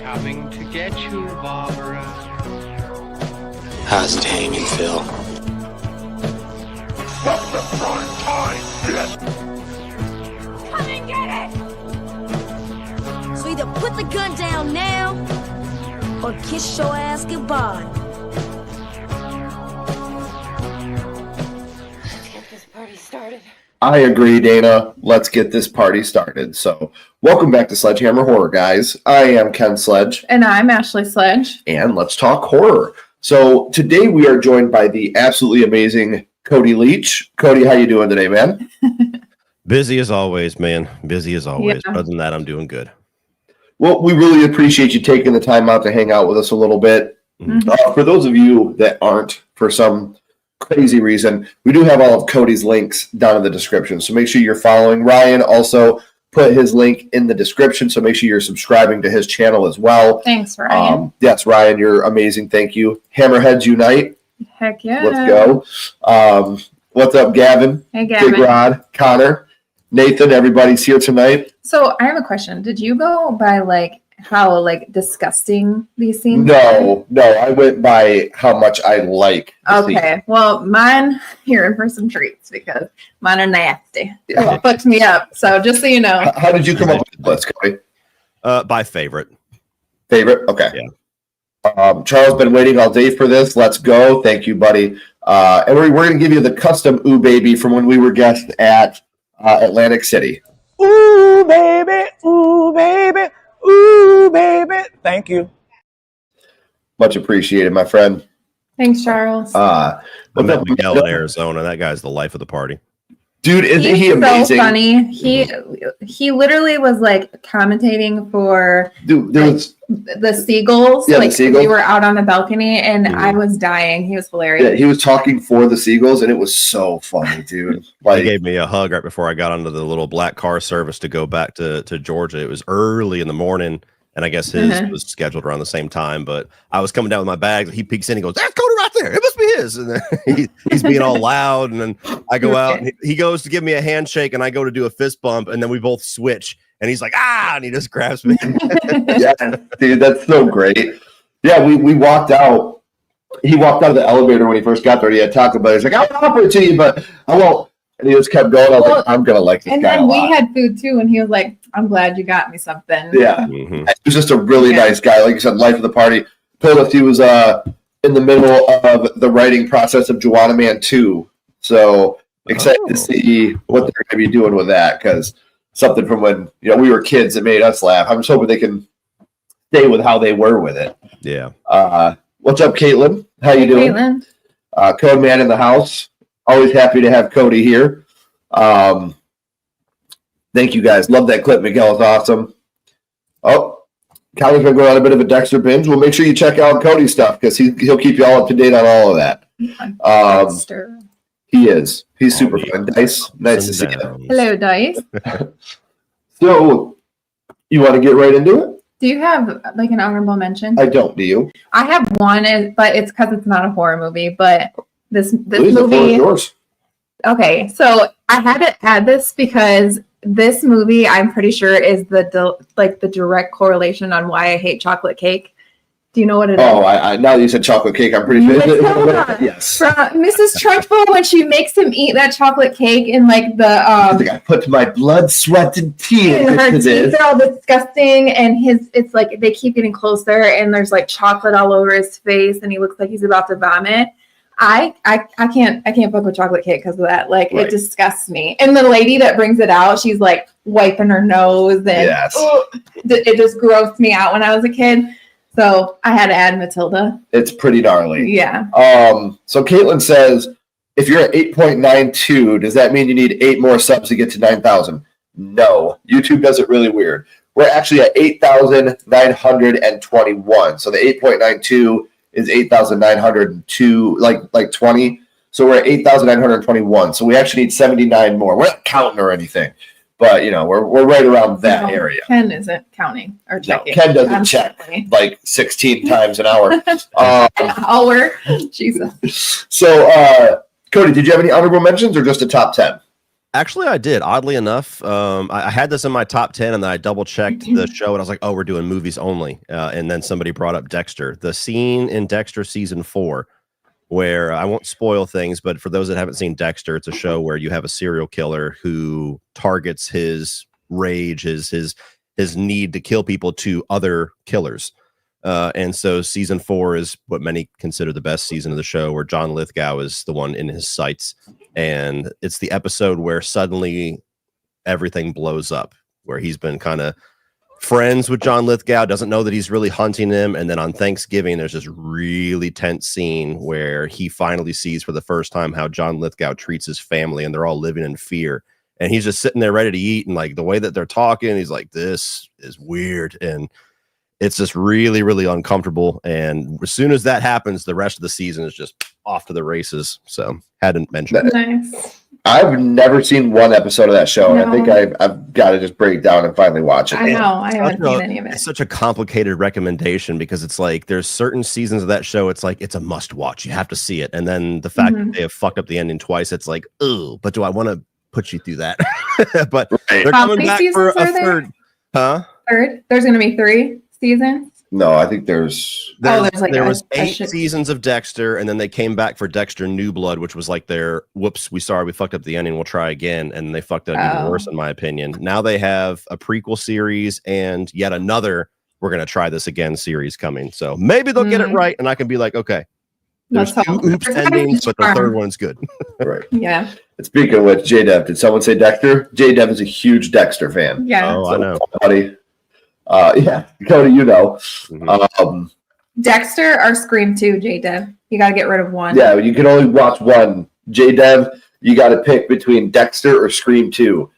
Coming to get you, Barbara. How's it hanging, Phil? Stop the front time, bitch! Come and get it! So either put the gun down now, or kiss your ass goodbye. Let's get this party started. I agree, Dana. Let's get this party started. So, welcome back to Sledgehammer Horror, guys. I am Ken Sledge. And I'm Ashley Sledge. And let's talk horror. So, today we are joined by the absolutely amazing Cody Leach. Cody, how you doing today, man? Busy as always, man. Busy as always. Yeah. Other than that, I'm doing good. Well, we really appreciate you taking the time out to hang out with us a little bit. Mm-hmm. For those of you that aren't, for some crazy reason, we do have all of Cody's links down in the description, so make sure you're following. Ryan also put his link in the description, so make sure you're subscribing to his channel as well. Thanks, Ryan. Yes, Ryan, you're amazing. Thank you. Hammerheads Unite. Heck yeah. Let's go. What's up, Gavin? Hey, Gavin. Big Rod, Connor, Nathan, everybody's here tonight. So I have a question. Did you go by how disgusting these scenes No, I went by how much I like the scene. Okay. Well, mine here in for some treats because mine are nasty. Yeah. It fucked me up. So just so you know. How did you come up with the list, Cody? By favorite. Favorite? Okay. Yeah. Charles been waiting all day for this. Let's go. Thank you, buddy. And we're going to give you the custom Ooh Baby from when we were guests at Atlantic City. Ooh, baby. Ooh, baby. Ooh, baby. Thank you. Much appreciated, my friend. Thanks, Charles. I met Miguel in Arizona. That guy's the life of the party. Dude, isn't He's he amazing? so funny. He literally was commentating for the Seagulls. Yeah, the Seagulls. We were out on the balcony and I was dying. He was hilarious. Yeah, he was talking for the Seagulls and it was so funny, dude. He gave me a hug right before I got onto the little black car service to go back to Georgia. It was early in the morning, and I guess his was scheduled around the same time. But I was coming down with my bags. He peeks in. He goes, "That's Cody right there. It must be his." And then he's being all loud. And then I go out. And he goes to give me a handshake, and I go to do a fist bump, and then we both switch. And he's like, "Ah!" And he just grabs me. Yeah, dude, that's so great. Yeah, we walked out. He walked out of the elevator when he first got there. He had Taco Bell. He's like, "I'll offer it to you, but I won't." And he just kept going. I was like, "I'm gonna like this guy a lot." And then we had food too, and he was like, "I'm glad you got me something." Yeah, He was just a really nice guy. Like you said, life of the party. Told us he was in the middle of the writing process of Juana Man 2. So excited to see what they're going to be doing with that, because something from when we were kids that made us laugh. I'm just hoping they can stay with how they were with it. Yeah. What's up, Caitlin? How you doing? Caitlin. Code Man in the house. Always happy to have Cody here. Thank you guys. Love that clip. Miguel is awesome. Oh, Cody's been going on a bit of a Dexter binge. Well, make sure you check out Cody's stuff because he'll keep you all up to date on all of that. Dexter. He is. He's super fun. Nice to see you. Hello, Dice. So, you want to get right into it? Do you have an honorable mention? I don't. Do you? I have one, but it's because it's not a horror movie. But this Please, the floor is movie. yours. Okay, so I had to add this because this movie, I'm pretty sure, is the direct correlation on why I hate chocolate cake. Do you know what it is? Oh, I now that you said chocolate cake, I'm pretty sure. Matilda. Yes. From Mrs. Trunchbull, when she makes him eat that chocolate cake and like I the think I put my blood, sweat, and tears and her into teeth this. are all disgusting, and it's like they keep getting closer, and there's like chocolate all over his face, and he looks like he's about to vomit. I can't fuck with chocolate cake because of that. Like Right. it disgusts me. And the lady that brings it out, she's like wiping her nose, and Yes. it just grossed me out when I was a kid. So I had to add Matilda. It's pretty gnarly. Yeah. So Caitlin says, if you're at 8.92, does that mean you need 8 more subs to get to 9,000? No. YouTube does it really weird. We're actually at 8,921. So the 8.92 is 8,902, like 20. So we're at 8,921. So we actually need 79 more. We're not counting or anything, but we're right around that No, area. Ken isn't counting or No, checking. Ken doesn't I'm check sorry. like 16 times an hour. I'll work. Jesus. So, Cody, did you have any honorable mentions or just a top 10? Actually, I did. Oddly enough, I had this in my top 10, and then I double checked the show, and I was like, "Oh, we're doing movies only." And then somebody brought up Dexter, the scene in Dexter season 4, where I won't spoil things, but for those that haven't seen Dexter, it's a show where you have a serial killer who targets his rage, his need to kill people to other killers. And so season 4 is what many consider the best season of the show, where John Lithgow is the one in his sights. And it's the episode where suddenly everything blows up, where he's been kind of friends with John Lithgow, doesn't know that he's really hunting him. And then on Thanksgiving, there's this really tense scene where he finally sees for the first time how John Lithgow treats his family, and they're all living in fear. And he's just sitting there ready to eat. And like the way that they're talking, he's like, this is weird. And it's just really, really uncomfortable. And as soon as that happens, the rest of the season is just off to the races. So hadn't mentioned it. Nice. I've never seen one episode of that show, and I No. think I've got to just break it down and finally watch it. I know. I haven't Such a- seen any of it. It's such a complicated recommendation because it's like there's certain seasons of that show. It's like it's a must watch. You have to see it. And then the fact that they have fucked up the ending twice, it's like, oh, but do I want to put you through that? But Right. they're How coming many back for seasons a are there? third. Huh? Third. There's going to be 3 seasons. No, I think there's. There's like there a- was a 8 shit- seasons of Dexter, and then they came back for Dexter New Blood, which was like their whoops, we fucked up the ending, we'll try again, and they fucked it up even Oh. worse in my opinion. Now they have a prequel series and yet another we're gonna try this again series coming. So maybe they'll get it right, and I can be like, okay, there's Let's 2 hope. oops There's gotta be endings, but the charm. third one's good. Right. Yeah. And speaking of which, J-Dev, did someone say Dexter? J-Dev is a huge Dexter fan. Yeah. Oh, I know. Buddy. Yeah, Cody, Mhm. Dexter or Scream 2, J-Dev. You got to get rid of one. Yeah, you can only watch one. J-Dev, you got to pick between Dexter or Scream 2.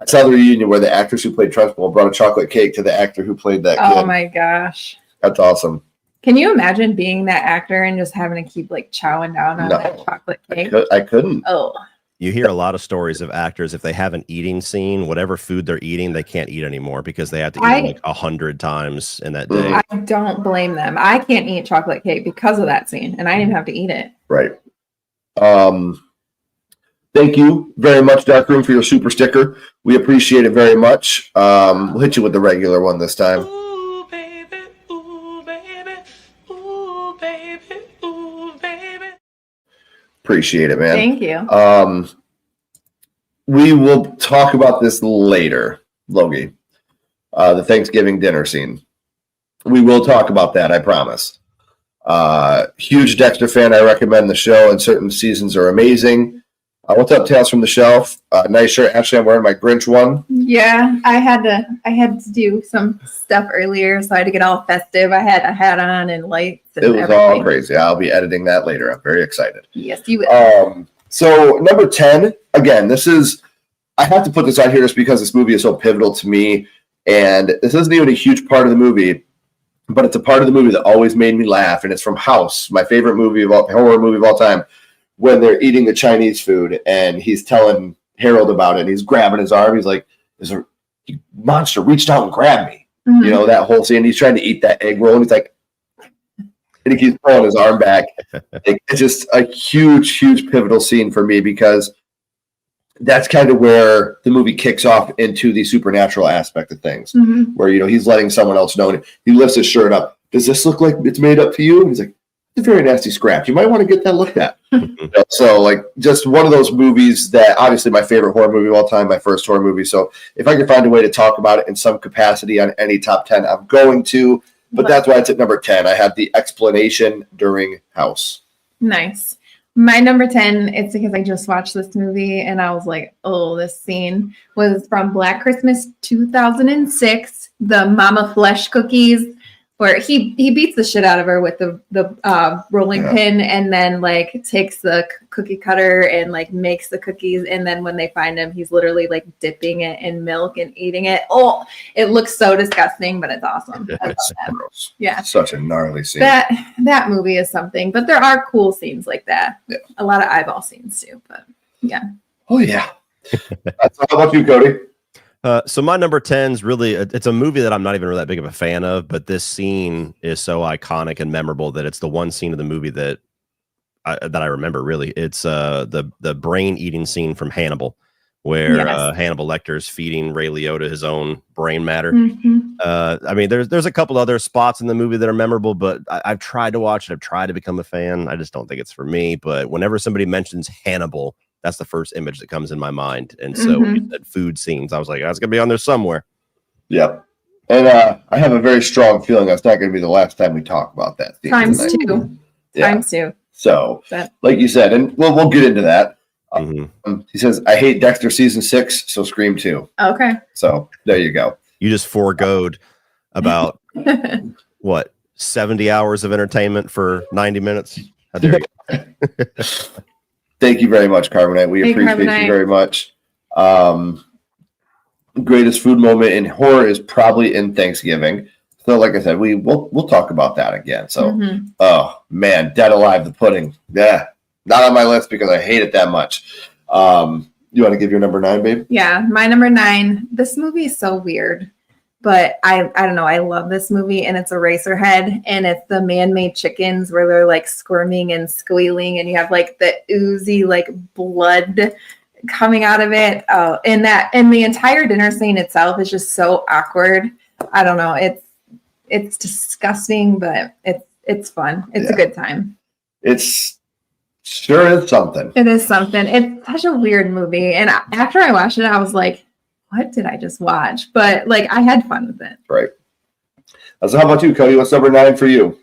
I saw the reunion where the actress who played Trunchbull brought a chocolate cake to the actor who played that Oh kid. my gosh. That's awesome. Can you imagine being that actor and just having to keep like chowing down on No. that chocolate cake? I couldn't. Oh, You hear a lot of stories of actors, if they have an eating scene, whatever food they're eating, they can't eat anymore because they have to eat it like 100 times in that day. I don't blame them. I can't eat chocolate cake because of that scene, and I didn't even have to eat it. Right. Thank you very much, Darkroom, for your super sticker. We appreciate it very much. We'll hit you with the regular one this time. Ooh, baby, ooh, baby, ooh, baby, ooh, baby. Appreciate it, man. Thank you. We will talk about this later, Logie. The Thanksgiving dinner scene. We will talk about that, I promise. Huge Dexter fan. I recommend the show, and certain seasons are amazing. What's up, Tales from the Shelf? Nice shirt. Actually, I'm wearing my Grinch one. Yeah, I had to do some stuff earlier, so I had to get all festive. I had a hat on and lights and It was everything. all crazy. I'll be editing that later. I'm very excited. Yes, you will. So number 10, again, I have to put this on here just because this movie is so pivotal to me. And this isn't even a huge part of the movie, but it's a part of the movie that always made me laugh. And it's from House, my favorite horror movie of all time, when they're eating the Chinese food and he's telling Harold about it. And he's grabbing his arm. He's like, "There's a monster reached out and grabbed me." Mhm. You know, that whole scene. He's trying to eat that egg roll. And he's like, and he keeps pulling his arm back. It's just a huge, huge pivotal scene for me because that's kind of where the movie kicks off into the supernatural aspect of things, Mhm. where, he's letting someone else know. And he lifts his shirt up. does this look like it's made up to you? And he's like, it's a very nasty scratch. You might want to get that looked at. So like just one of those movies that obviously my favorite horror movie of all time, my first horror movie. So if I can find a way to talk about it in some capacity on any top 10, I'm going to, but that's why it's at number 10. I had the explanation during House. Nice. My number 10, it's because I just watched this movie and I was like, oh, this scene was from Black Christmas 2006, the Mama Flesh cookies, where he beats the shit out of her with the rolling pin and then like takes the cookie cutter and like makes the cookies. And then when they find him, he's literally like dipping it in milk and eating it. Oh, it looks so disgusting, but it's awesome. It's gross. Yeah. Such a gnarly scene. That movie is something, but there are cool scenes like that. Yeah. A lot of eyeball scenes too, but yeah. Oh yeah. How about you, Cody? So my number 10 is really, it's a movie that I'm not even really that big of a fan of, but this scene is so iconic and memorable that it's the one scene of the movie that I remember really. It's the brain eating scene from Hannibal, where Hannibal Lecter is feeding Ray Liotta his own brain matter. I mean, there's a couple other spots in the movie that are memorable, but I've tried to watch it. I've tried to become a fan. I just don't think it's for me. But whenever somebody mentions Hannibal, that's the first image that comes in my mind. And so when you said food scenes, I was like, that's going to be on there somewhere. Yep. And I have a very strong feeling that's not going to be the last time we talk about that. Times two. Yeah. Times two. So, like you said, and we'll get into that. He says, I hate Dexter season 6, so Scream 2. Okay. So there you go. You just foregoed about, 70 hours of entertainment for 90 minutes? How dare you? Thank you very much, Carbonite. We appreciate you very much. Greatest food moment in horror is probably in Thanksgiving. So, like I said, we'll talk about that again. So, oh man, Dead Alive, the pudding. Yeah, not on my list because I hate it that much. You want to give your number 9, babe? Yeah, my number 9. This movie is so weird, but I don't know. I love this movie, and it's Eraserhead, and it's the man-made chickens where they're like squirming and squealing, and you have like the oozy like blood coming out of it. Oh, and the entire dinner scene itself is just so awkward. I don't know. It's disgusting, but it's fun. It's a good time. It's sure is something. It is something. It's such a weird movie, and after I watched it, I was like, what did I just watch? But like, I had fun with it. Right. So how about you, Cody? What's number 9 for you?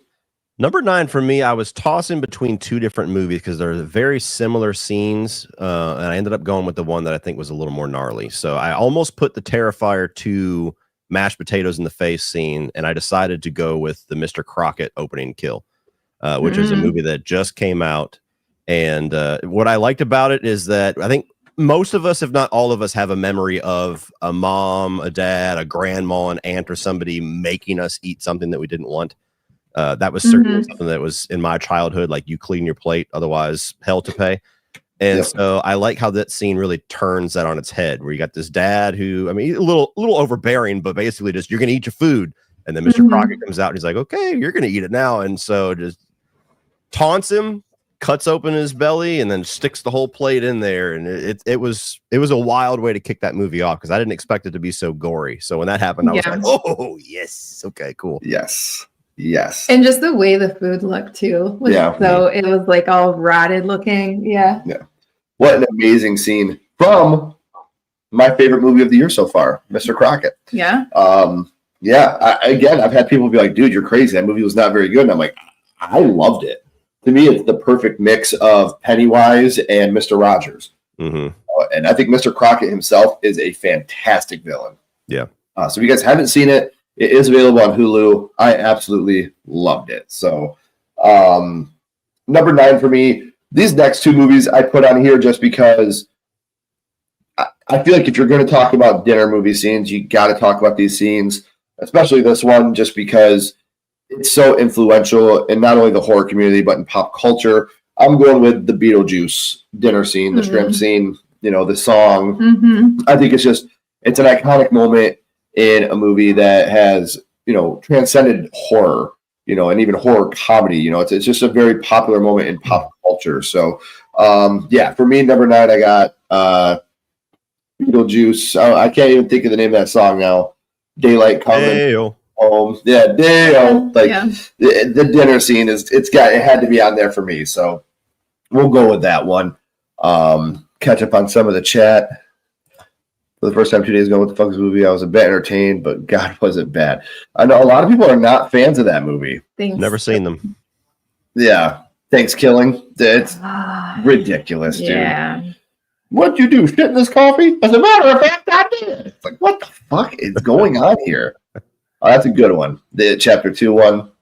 Number 9 for me, I was tossing between two different movies because they're very similar scenes, and I ended up going with the one that I think was a little more gnarly. So I almost put the Terrifier 2 mashed potatoes in the face scene, and I decided to go with the Mr. Crockett opening kill, which is a movie that just came out. And what I liked about it is that I think most of us, if not all of us, have a memory of a mom, a dad, a grandma, an aunt, or somebody making us eat something that we didn't want. That was certainly something that was in my childhood, like you clean your plate, otherwise hell to pay. And so I like how that scene really turns that on its head, where you got this dad who, I mean, a little overbearing, but basically just, you're going to eat your food. And then Mr. Crockett comes out and he's like, okay, you're going to eat it now. And so just taunts him, cuts open his belly, and then sticks the whole plate in there. And it was a wild way to kick that movie off because I didn't expect it to be so gory. So when that happened, I was like, oh, yes. Okay, cool. Yes. And just the way the food looked too. So it was like all rotted looking. Yeah. What an amazing scene from my favorite movie of the year so far, Mr. Crockett. Yeah. Again, I've had people be like, dude, you're crazy. That movie was not very good. And I'm like, I loved it. To me, it's the perfect mix of Pennywise and Mr. Rogers. And I think Mr. Crockett himself is a fantastic villain. Yeah. So if you guys haven't seen it, it is available on Hulu. I absolutely loved it. So number 9 for me, these next two movies I put on here just because I feel like if you're going to talk about dinner movie scenes, you got to talk about these scenes, especially this one, just because it's so influential in not only the horror community, but in pop culture. I'm going with the Beetlejuice dinner scene, the shrimp scene, the song. I think it's an iconic moment in a movie that has, transcended horror, and even horror comedy. It's just a very popular moment in pop culture. So, for me, number 9, I got Beetlejuice. I can't even think of the name of that song now. Daylight Coming. Hey-o. home. Yeah, damn. Like Yeah. the dinner scene it had to be on there for me. So we'll go with that one. Catch up on some of the chat. For the first time 2 days ago, what the fuck is the movie? I was a bit entertained, but God, was it bad. I know a lot of people are not fans of that movie. Thanks. Never seen them. Yeah. Thanksgiving. It's ridiculous, dude. Yeah. What'd you do? Shit in this coffee? As a matter of fact, I did. It's like, what the fuck is going on here? Oh, that's a good one. The chapter 2 one.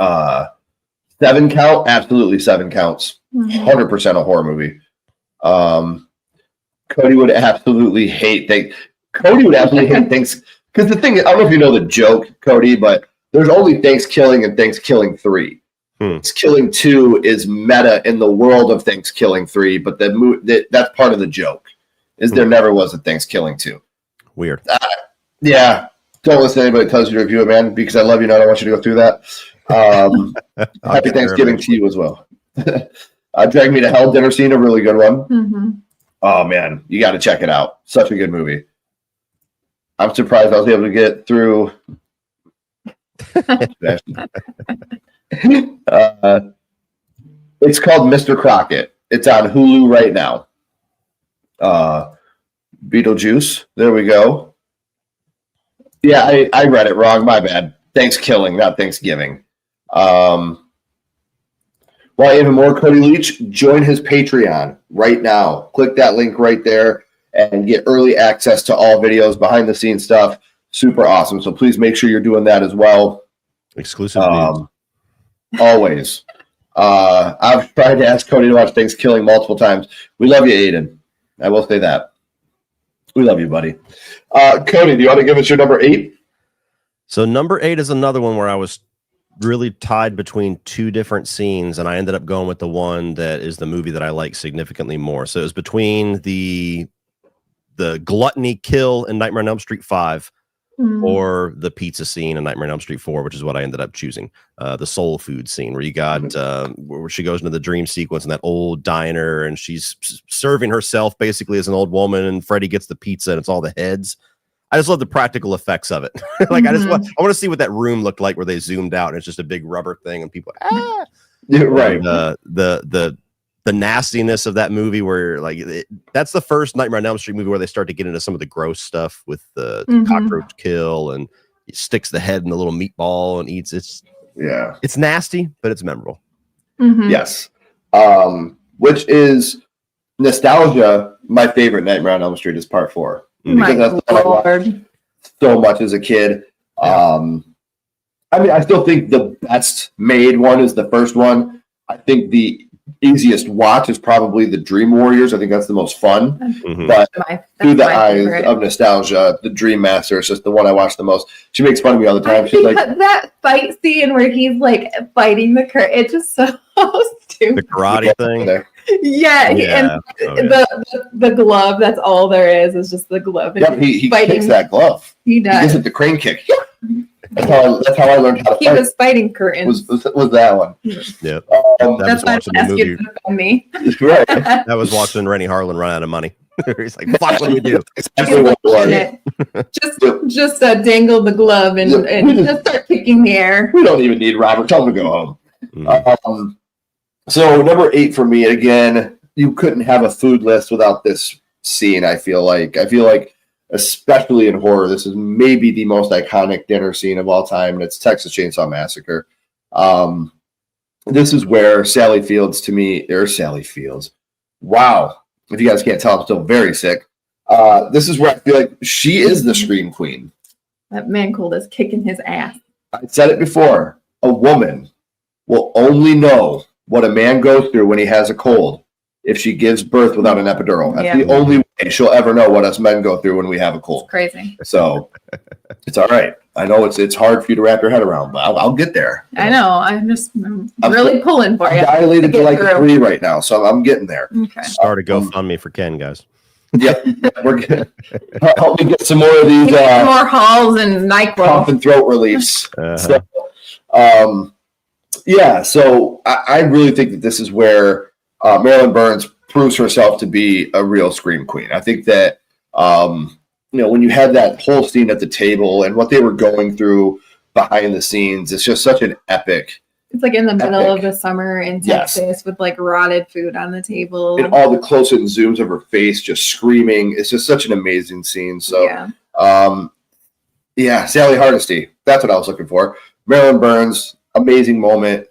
7 count? Absolutely 7 counts. 100% a horror movie. Cody would absolutely hate things. Cody would absolutely hate things. Because the thing, I don't know if you know the joke, Cody, but there's only Thanksgiving and Thanksgiving 3. Thanksgiving 2 is meta in the world of Thanksgiving 3, but that's part of the joke. Is there never was a Thanksgiving 2. Weird. Yeah. Don't listen to anybody that tells you to review it, man, because I love you and I don't want you to go through that. Happy Thanksgiving to you as well. Drag Me to Hell dinner scene, a really good one. Oh, man, you got to check it out. Such a good movie. I'm surprised I was able to get through. It's called Mr. Crockett. It's on Hulu right now. Beetlejuice. There we go. Yeah, I read it wrong. My bad. Thanksgiving, not Thanksgiving. Well, even more Cody Leach, join his Patreon right now. Click that link right there and get early access to all videos, behind the scenes stuff. Super awesome. So please make sure you're doing that as well. Exclusive news. Always. I've tried to ask Cody to watch Thanksgiving multiple times. We love you, Aiden. I will say that. We love you, buddy. Cody, do you want to give us your number 8? So number 8 is another one where I was really tied between 2 different scenes, and I ended up going with the one that is the movie that I like significantly more. So it was between the gluttony kill in Nightmare on Elm Street 5 or the pizza scene in Nightmare on Elm Street 4, which is what I ended up choosing. The soul food scene where you got where she goes into the dream sequence in that old diner and she's serving herself basically as an old woman, and Freddy gets the pizza and it's all the heads. I just love the practical effects of it. Like I want to see what that room looked like where they zoomed out and it's just a big rubber thing and people Yeah, right. The nastiness of that movie where that's the first Nightmare on Elm Street movie where they start to get into some of the gross stuff with the cockroach kill, and he sticks the head in the little meatball and eats. It's nasty, but it's memorable. Yes. Which is nostalgia. My favorite Nightmare on Elm Street is part 4. My Lord. So much as a kid. I mean, I still think the best made one is the first one. I think the easiest watch is probably the Dream Warriors. I think that's the most fun. But through the eyes of nostalgia, the Dream Master is just the one I watch the most. She makes fun of me all the time. She's like, that fight scene where he's like fighting the it's just so stupid. The karate thing. There. Yeah. And the glove, that's all there is just the glove. Yep, he kicks that glove. He does. He gives it the crane kick. That's how I learned how to He fight. was fighting curtains. Was that one. Yeah. That's why I asked you to defend me. Right. That was watching Rennie Harlan run out of money. He's like, fuck, what do we do? Exactly what it was. Just dangle the glove and just start kicking the air. We don't even need Robert. Tell him to go home. So number 8 for me, again, you couldn't have a food list without this scene, I feel like. Especially in horror, this is maybe the most iconic dinner scene of all time, and it's Texas Chainsaw Massacre. This is where Sally Fields, wow. If you guys can't tell, I'm still very sick. This is where I feel like she is the Scream Queen. That man cold is kicking his ass. I said it before. A woman will only know what a man goes through when he has a cold if she gives birth without an epidural. That's the only way she'll ever know what us men go through when we have a cold. It's crazy. So it's all right. I know it's hard for you to wrap your head around, but I'll get there. I know. I'm really pulling for you. I'm dilated to like 3 right now, so I'm getting there. Okay. Start a GoFundMe for Ken, guys. Yep. We're good. Help me get some more of these more Halls and cough NyQuil. and throat reliefs. So I really think that this is where Marilyn Burns proves herself to be a real Scream Queen. I think that when you had that whole scene at the table and what they were going through behind the scenes. It's just such an epic. It's like in the middle of the summer in Texas with like rotted food on the table. And all the close-in zooms of her face just screaming. It's just such an amazing scene. So, Sally Hardesty. That's what I was looking for. Marilyn Burns, amazing moment.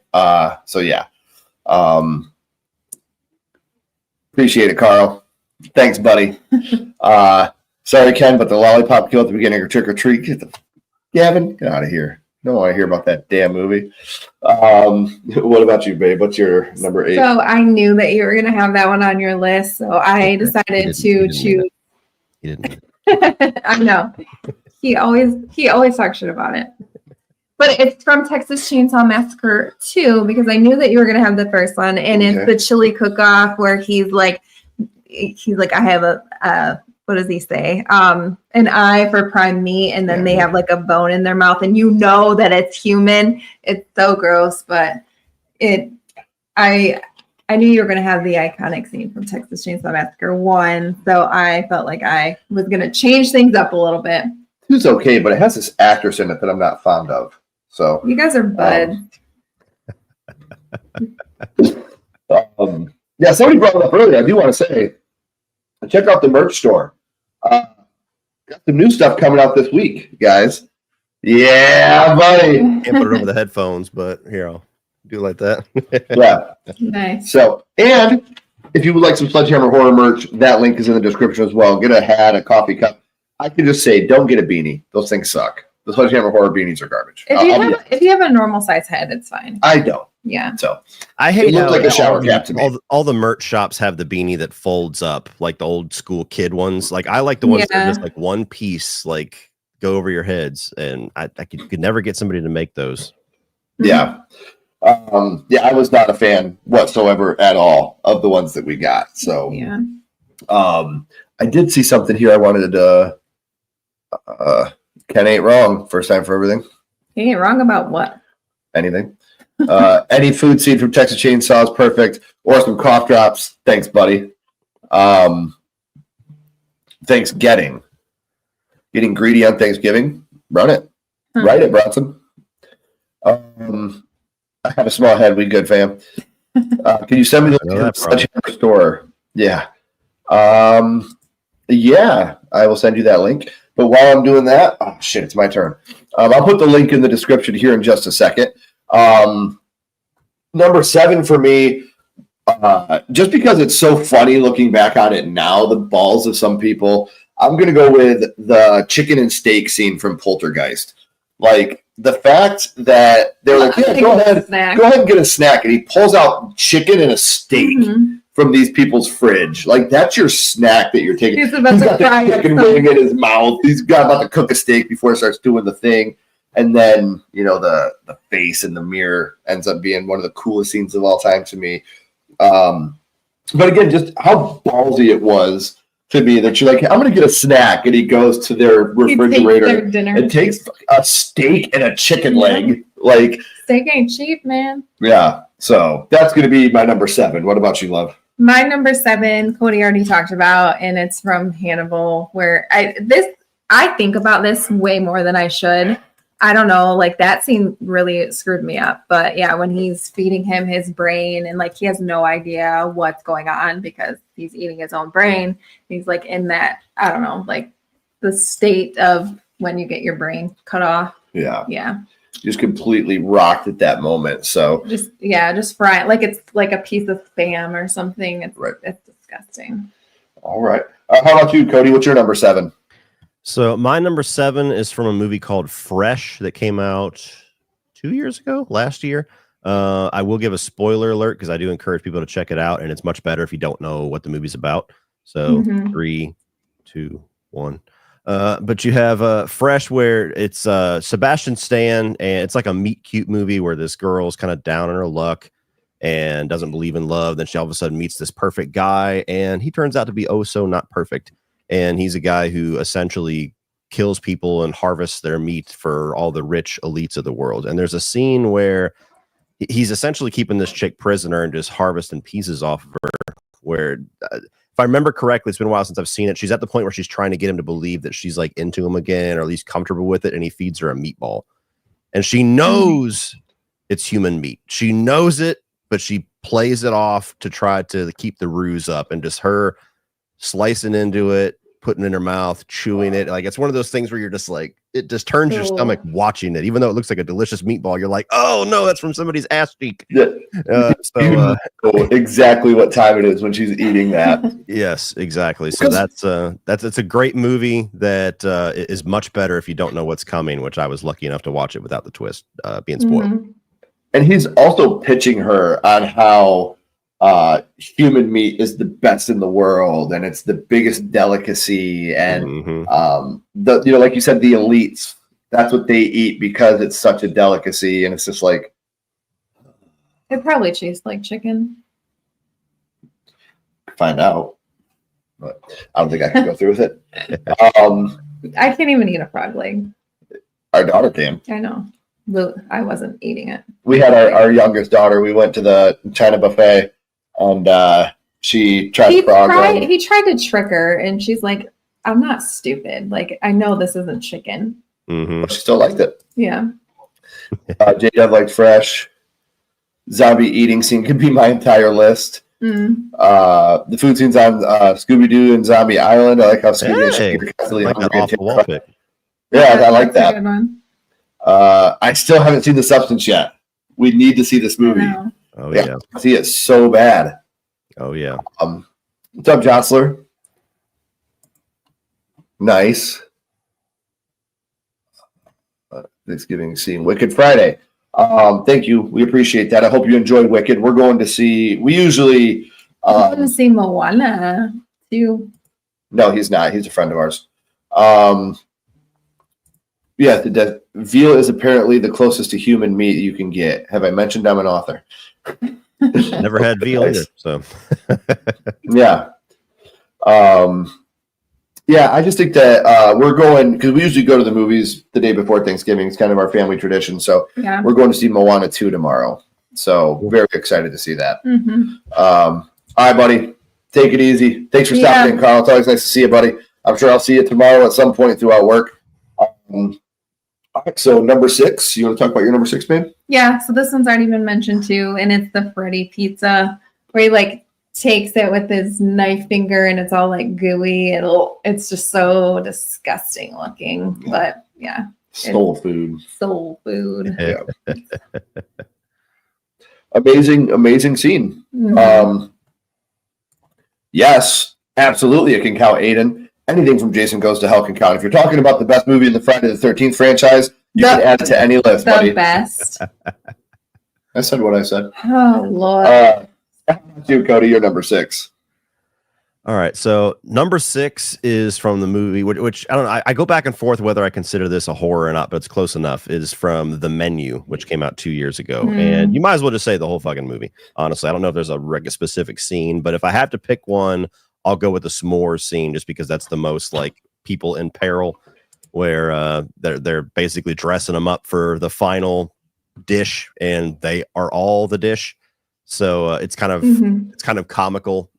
Appreciate it, Carl. Thanks, buddy. Sorry, Ken, but the lollipop kill at the beginning of Trick or Treat. Gavin, get out of here. Don't want to hear about that damn movie. What about you, babe? What's your number 8? So I knew that you were going to have that one on your list, so I decided to choose. He didn't. I know. He always talks shit about it. But it's from Texas Chainsaw Massacre 2 because I knew that you were going to have the first one, and it's the chili cook-off where he's like, I have a what does he say? An eye for prime meat, and then they have like a bone in their mouth, and you know that it's human. It's so gross, but I knew you were going to have the iconic scene from Texas Chainsaw Massacre 1, so I felt like I was going to change things up a little bit. It's okay, but it has this actress in it that I'm not fond of. So you guys are buds. Somebody brought it up earlier. I do want to say, check out the merch store. Got some new stuff coming out this week, guys. Yeah, buddy. Can't put it over the headphones, but here, I'll do it like that. Yeah. Nice. So, and if you would like some Sledgehammer Horror merch, that link is in the description as well. Get a hat, a coffee cup. I can just say, don't get a beanie. Those things suck. The Sledgehammer Horror beanies are garbage. If you have a normal size head, it's fine. I don't. Yeah. So I hate it looks like a shower cap to me. All the merch shops have the beanie that folds up, like the old school kid ones. Like I like the ones that are just like one piece, like go over your heads, and I could never get somebody to make those. Yeah. I was not a fan whatsoever at all of the ones that we got. So I did see something here I wanted to Ken ain't wrong. First time for everything. He ain't wrong about what? Anything. Any food scene from Texas Chainsaw is perfect. Or some cough drops. Thanks, buddy. Thanks, getting greedy on Thanksgiving. Run it. Write it, Bronson. I have a small head. We good, fam. Can you send me the Sledgehammer store? Yeah. Yeah, I will send you that link. But while I'm doing that, oh shit, it's my turn. I'll put the link in the description here in just a second. Number 7 for me, just because it's so funny looking back on it now, the balls of some people, I'm going to go with the chicken and steak scene from Poltergeist. Like the fact that they're like, yeah, go ahead and get a snack. And he pulls out chicken and a steak from these people's fridge. Like that's your snack that you're taking. He's got the chicken wing in his mouth. He's about to cook a steak before he starts doing the thing. And then, the face in the mirror ends up being one of the coolest scenes of all time to me. But again, just how ballsy it was to me that you're like, I'm going to get a snack. And he goes to their refrigerator and takes a steak and a chicken leg. Like steak ain't cheap, man. Yeah. So that's going to be my number 7. What about you, love? My number 7, Cody already talked about, and it's from Hannibal, where I think about this way more than I should. I don't know, like that scene really screwed me up. But yeah, when he's feeding him his brain and like he has no idea what's going on because he's eating his own brain. He's like in that, I don't know, like the state of when you get your brain cut off. Yeah. Yeah. Just completely rocked at that moment. So just fry, like it's like a piece of spam or something. It's disgusting. All right. How about you, Cody? What's your number 7? So my number 7 is from a movie called Fresh that came out last year. I will give a spoiler alert because I do encourage people to check it out, and it's much better if you don't know what the movie's about. So 3, 2, 1. But you have Fresh, where it's Sebastian Stan, and it's like a meet cute movie where this girl's kind of down on her luck and doesn't believe in love. Then she all of a sudden meets this perfect guy, and he turns out to be oh so not perfect. And he's a guy who essentially kills people and harvests their meat for all the rich elites of the world. And there's a scene where he's essentially keeping this chick prisoner and just harvesting pieces off of her, where if I remember correctly, it's been a while since I've seen it. She's at the point where she's trying to get him to believe that she's like into him again, or at least comfortable with it. And he feeds her a meatball. and she knows it's human meat. She knows it, but she plays it off to try to keep the ruse up, and just her slicing into it, putting it in her mouth, chewing it. Like, it's one of those things where you're just like, it just turns your stomach watching it. Even though it looks like a delicious meatball, you're like, oh no, that's from somebody's ass cheek. Yeah. You know exactly what time it is when she's eating that. Yes, exactly. So it's a great movie that is much better if you don't know what's coming, which I was lucky enough to watch it without the twist being spoiled. And he's also pitching her on how human meat is the best in the world, and it's the biggest delicacy. And like you said, the elites, that's what they eat because it's such a delicacy. And it's just like, It probably tastes like chicken. find out, but I don't think I can go through with it. I can't even eat a frog leg. Our daughter can. I know. But I wasn't eating it. We had our youngest daughter. We went to the China buffet, and she tried frog leg. He tried to trick her, and she's like, I'm not stupid. Like, I know this isn't chicken. But she still liked it. Yeah. J-Dub liked fresh. Zombie eating scene could be my entire list. The food scenes on Scooby-Doo and Zombie Island. I like how Scooby-Doo constantly like that off the wall pick. Yeah, I like that's that. a good one. I still haven't seen The Substance yet. We need to see this movie. Oh yeah. See it so bad. Oh yeah. What's up, Jostler? Nice. Thanksgiving scene. Wicked Friday. Thank you. We appreciate that. I hope you enjoyed Wicked. We're going to see. We usually. I'm going to see Moana too. No, he's not. He's a friend of ours. Yeah, the veal is apparently the closest to human meat you can get. Have I mentioned I'm an author? Never had veal either. So. Yeah. Yeah, I just think that we're going, because we usually go to the movies the day before Thanksgiving. It's kind of our family tradition. So we're going to see Moana 2 tomorrow. So very excited to see that. All right, buddy. Take it easy. Thanks for stopping in, Carl. It's always nice to see you, buddy. I'm sure I'll see you tomorrow at some point throughout work. All right, so number 6. You want to talk about your number 6, babe? Yeah, so this one's already been mentioned too, and it's the Freddy pizza, where he like takes it with his knife finger and it's all like gooey. It's just so disgusting looking. But yeah. Soul food. Yeah. Amazing scene. Yes, absolutely it can count, Aiden. Anything from Jason Goes to Hell can count. If you're talking about the best movie in the Friday the 13th franchise, you can add it to any list, buddy. The best. I said what I said. Oh, Lord. Dude, Cody, you're number 6. All right, so number 6 is from the movie, which I don't know. I go back and forth whether I consider this a horror or not, but it's close enough. Is from The Menu, which came out 2 years ago, and you might as well just say the whole fucking movie. Honestly, I don't know if there's a specific scene, but if I have to pick one, I'll go with the s'mores scene, just because that's the most like people in peril, where they're basically dressing them up for the final dish, and they are all the dish. So it's kind of comical,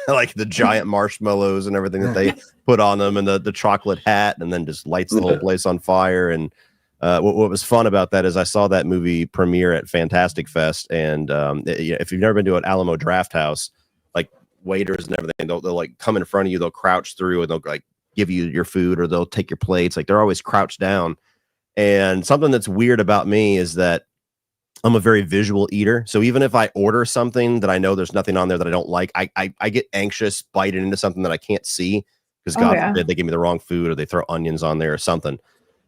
like the giant marshmallows and everything that they put on them, and the chocolate hat, and then just lights the whole place on fire. And what was fun about that is I saw that movie premiere at Fantastic Fest, and if you've never been to an Alamo Draft House, like waiters and everything, they'll like come in front of you, they'll crouch through, and they'll like give you your food, or they'll take your plates. Like, they're always crouched down. And something that's weird about me is that I'm a very visual eater. So even if I order something that I know there's nothing on there that I don't like, I get anxious biting into something that I can't see, because God forbid they give me the wrong food, or they throw onions on there or something.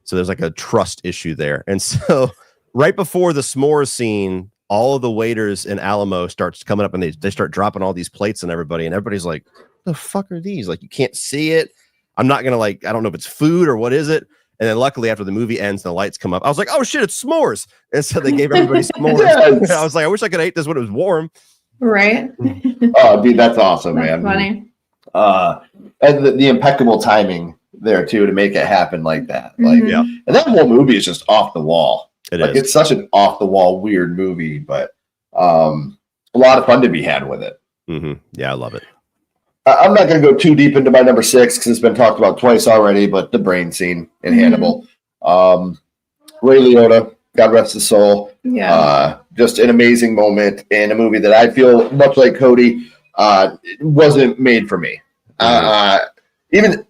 So there's like a trust issue there. And so right before the s'mores scene, all of the waiters in Alamo starts coming up, and they start dropping all these plates on everybody, and everybody's like, the fuck are these? Like, you can't see it. I'm not gonna, like, I don't know if it's food or what is it. And then luckily, after the movie ends and the lights come up, I was like, oh shit, it's s'mores. And so they gave everybody s'mores. Yes. I was like, I wish I could have ate this when it was warm. Right. Oh, dude, that's awesome, That's man. Funny. And the impeccable timing there too, to make it happen like that. Like, and that whole movie is just off the wall. It's such an off the wall, weird movie, but a lot of fun to be had with it. Yeah, I love it. I'm not going to go too deep into my number 6 because it's been talked about twice already, but the brain scene in Hannibal. Ray Liotta, God rest his soul. Yeah. Just an amazing moment in a movie that I feel, much like Cody, wasn't made for me. Even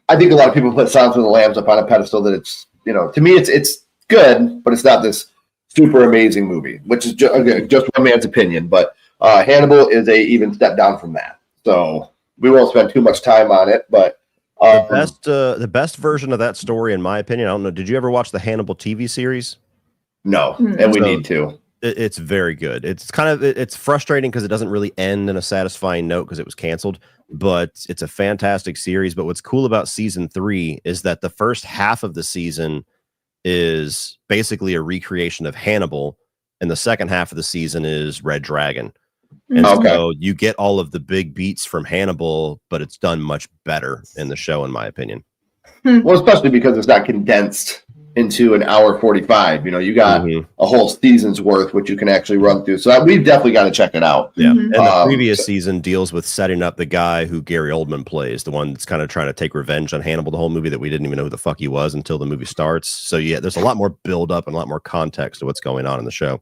I think a lot of people put Silence of the Lambs up on a pedestal that it's, to me it's good, but it's not this super amazing movie, which is just one man's opinion. But Hannibal is a even step down from that. So we won't spend too much time on it, but the best version of that story, in my opinion, I don't know. Did you ever watch the Hannibal TV series? No, and we need to. It's very good. It's frustrating because it doesn't really end in a satisfying note because it was canceled, but it's a fantastic series. But what's cool about season 3 is that the first half of the season is basically a recreation of Hannibal, and the second half of the season is Red Dragon. And so you get all of the big beats from Hannibal, but it's done much better in the show, in my opinion. Well, especially because it's not condensed into an hour 45. You got a whole season's worth, which you can actually run through. So we've definitely got to check it out. Yeah. And the previous season deals with setting up the guy who Gary Oldman plays, the one that's kind of trying to take revenge on Hannibal the whole movie that we didn't even know who the fuck he was until the movie starts. So yeah, there's a lot more build up and a lot more context to what's going on in the show.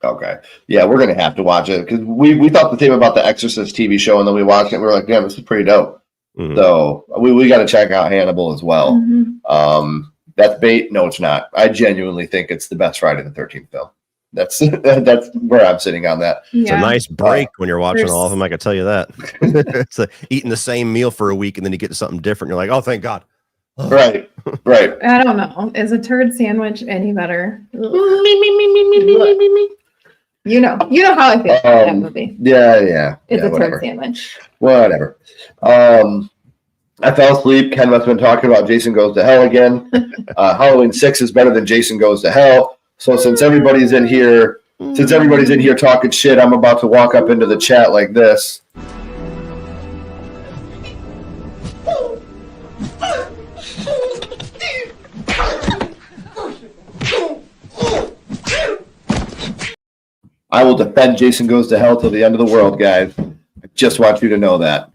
Okay. Yeah, we're going to have to watch it because we thought the same about the Exorcist TV show, and then we watched it and we were like, damn, this is pretty dope. So we got to check out Hannibal as well. That's bait. No, it's not. I genuinely think it's the best Friday the 13th film. That's where I'm sitting on that. It's a nice break when you're watching all of them. I can tell you that. It's like eating the same meal for a week and then you get to something different. You're like, oh, thank God. Right. I don't know. Is a turd sandwich any better? You know how I feel about that movie. Yeah. It's a whatever. turd sandwich. Whatever. I fell asleep. Ken must have been talking about Jason Goes to Hell again. Halloween 6 is better than Jason Goes to Hell. So since everybody's in here talking shit, I'm about to walk up into the chat like this. I will defend Jason Goes to Hell till the end of the world, guys. I just want you to know that.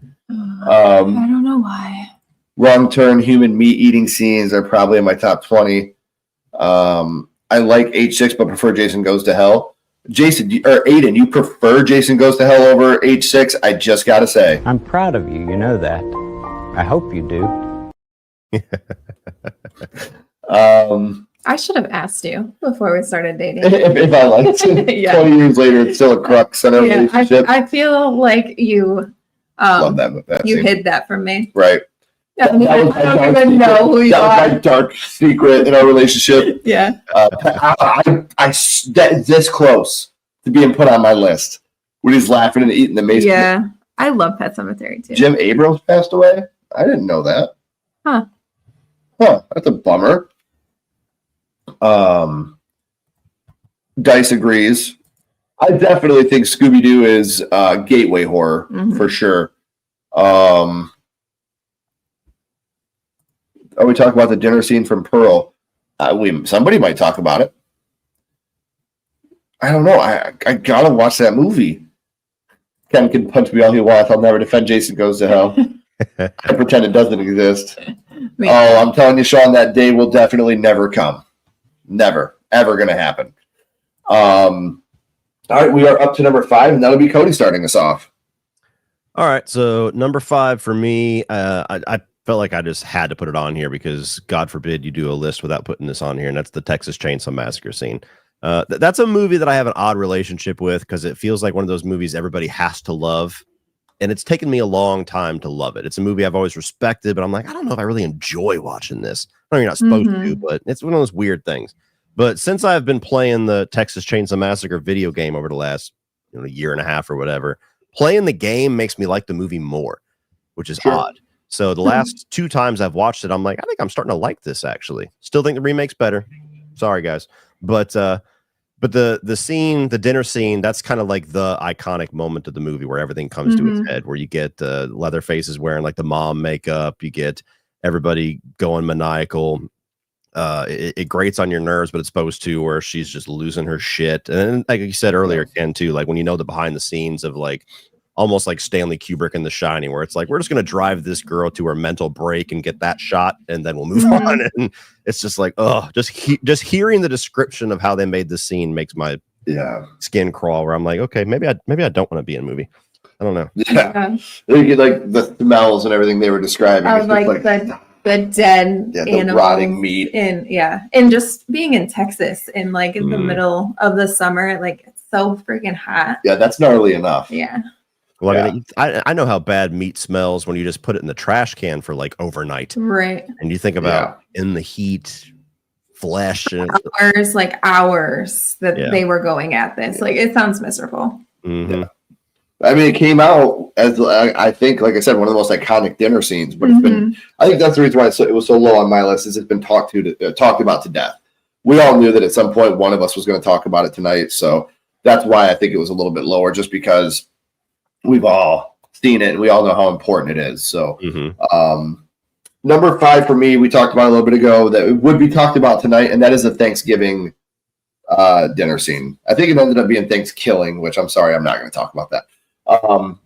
I don't know why. Wrong turn human meat eating scenes are probably in my top 20. I like H6 but prefer Jason Goes to Hell. Aiden, you prefer Jason Goes to Hell over H6? I just gotta say. I'm proud of you. You know that. I hope you do. I should have asked you before we started dating. If I liked it, Yeah. 20 years later, it's still a crux in our relationship. I feel like you Love that you scene. hid that from me. Right. I don't even know who you That are. was my dark secret in our relationship. Yeah. This close to being put on my list when he's laughing and eating the mace. Yeah. I love Pet Sematary too. Jim Abrams passed away? I didn't know that. Huh. That's a bummer. Dice agrees. I definitely think Scooby-Doo is gateway horror for sure. Are we talking about the dinner scene from Pearl? Somebody might talk about it. I don't know. I gotta watch that movie. Ken can punch me all he wants. I'll never defend Jason Goes to Hell. I pretend it doesn't exist. I'm telling you, Sean, that day will definitely never come. Never, ever going to happen. All right, we are up to number 5, and that'll be Cody starting us off. All right, so number 5 for me, I felt like I just had to put it on here because God forbid you do a list without putting this on here, and that's the Texas Chainsaw Massacre scene. That's a movie that I have an odd relationship with because it feels like one of those movies everybody has to love, and it's taken me a long time to love it. It's a movie I've always respected, but I'm like, I don't know if I really enjoy watching this. I know you're not supposed to, but it's one of those weird things. But since I've been playing the Texas Chainsaw Massacre video game over the last year and a half or whatever, playing the game makes me like the movie more, which is odd. So the last 2 times I've watched it, I'm like, I think I'm starting to like this actually. Still think the remake's better. Sorry, guys. But the scene, the dinner scene, that's kind of like the iconic moment of the movie where everything comes to its head, where you get Leatherface is wearing like the mom makeup, you get everybody going maniacal. It grates on your nerves, but it's supposed to, where she's just losing her shit. And then, like you said earlier, Ken, too, like when you know the behind the scenes of like almost like Stanley Kubrick in The Shining, where it's like, we're just going to drive this girl to her mental break and get that shot, and then we'll move on. And it's just like, just hearing the description of how they made this scene makes my skin crawl, where I'm like, okay, maybe I don't want to be in a movie. I don't know. Yeah. You get like the smells and everything they were describing. I was like the dead the rotting meat. And and just being in Texas in like in the middle of the summer, like it's so freaking hot. Yeah, that's gnarly enough. Yeah. Well, I mean, I know how bad meat smells when you just put it in the trash can for like overnight. Right. And you think about in the heat, flesh. And hours that they were going at this. Like, it sounds miserable. Mm-hmm. Yeah. I mean, it came out as, I think, like I said, one of the most iconic dinner scenes. But it's been, I think that's the reason why it was so low on my list, is it's been talked about to death. We all knew that at some point one of us was going to talk about it tonight. So that's why I think it was a little bit lower, just because we've all seen it and we all know how important it is. So number 5 for me, we talked about a little bit ago, that it would be talked about tonight, and that is the Thanksgiving dinner scene. I think it ended up being Thanksgiving, which I'm sorry, I'm not going to talk about that.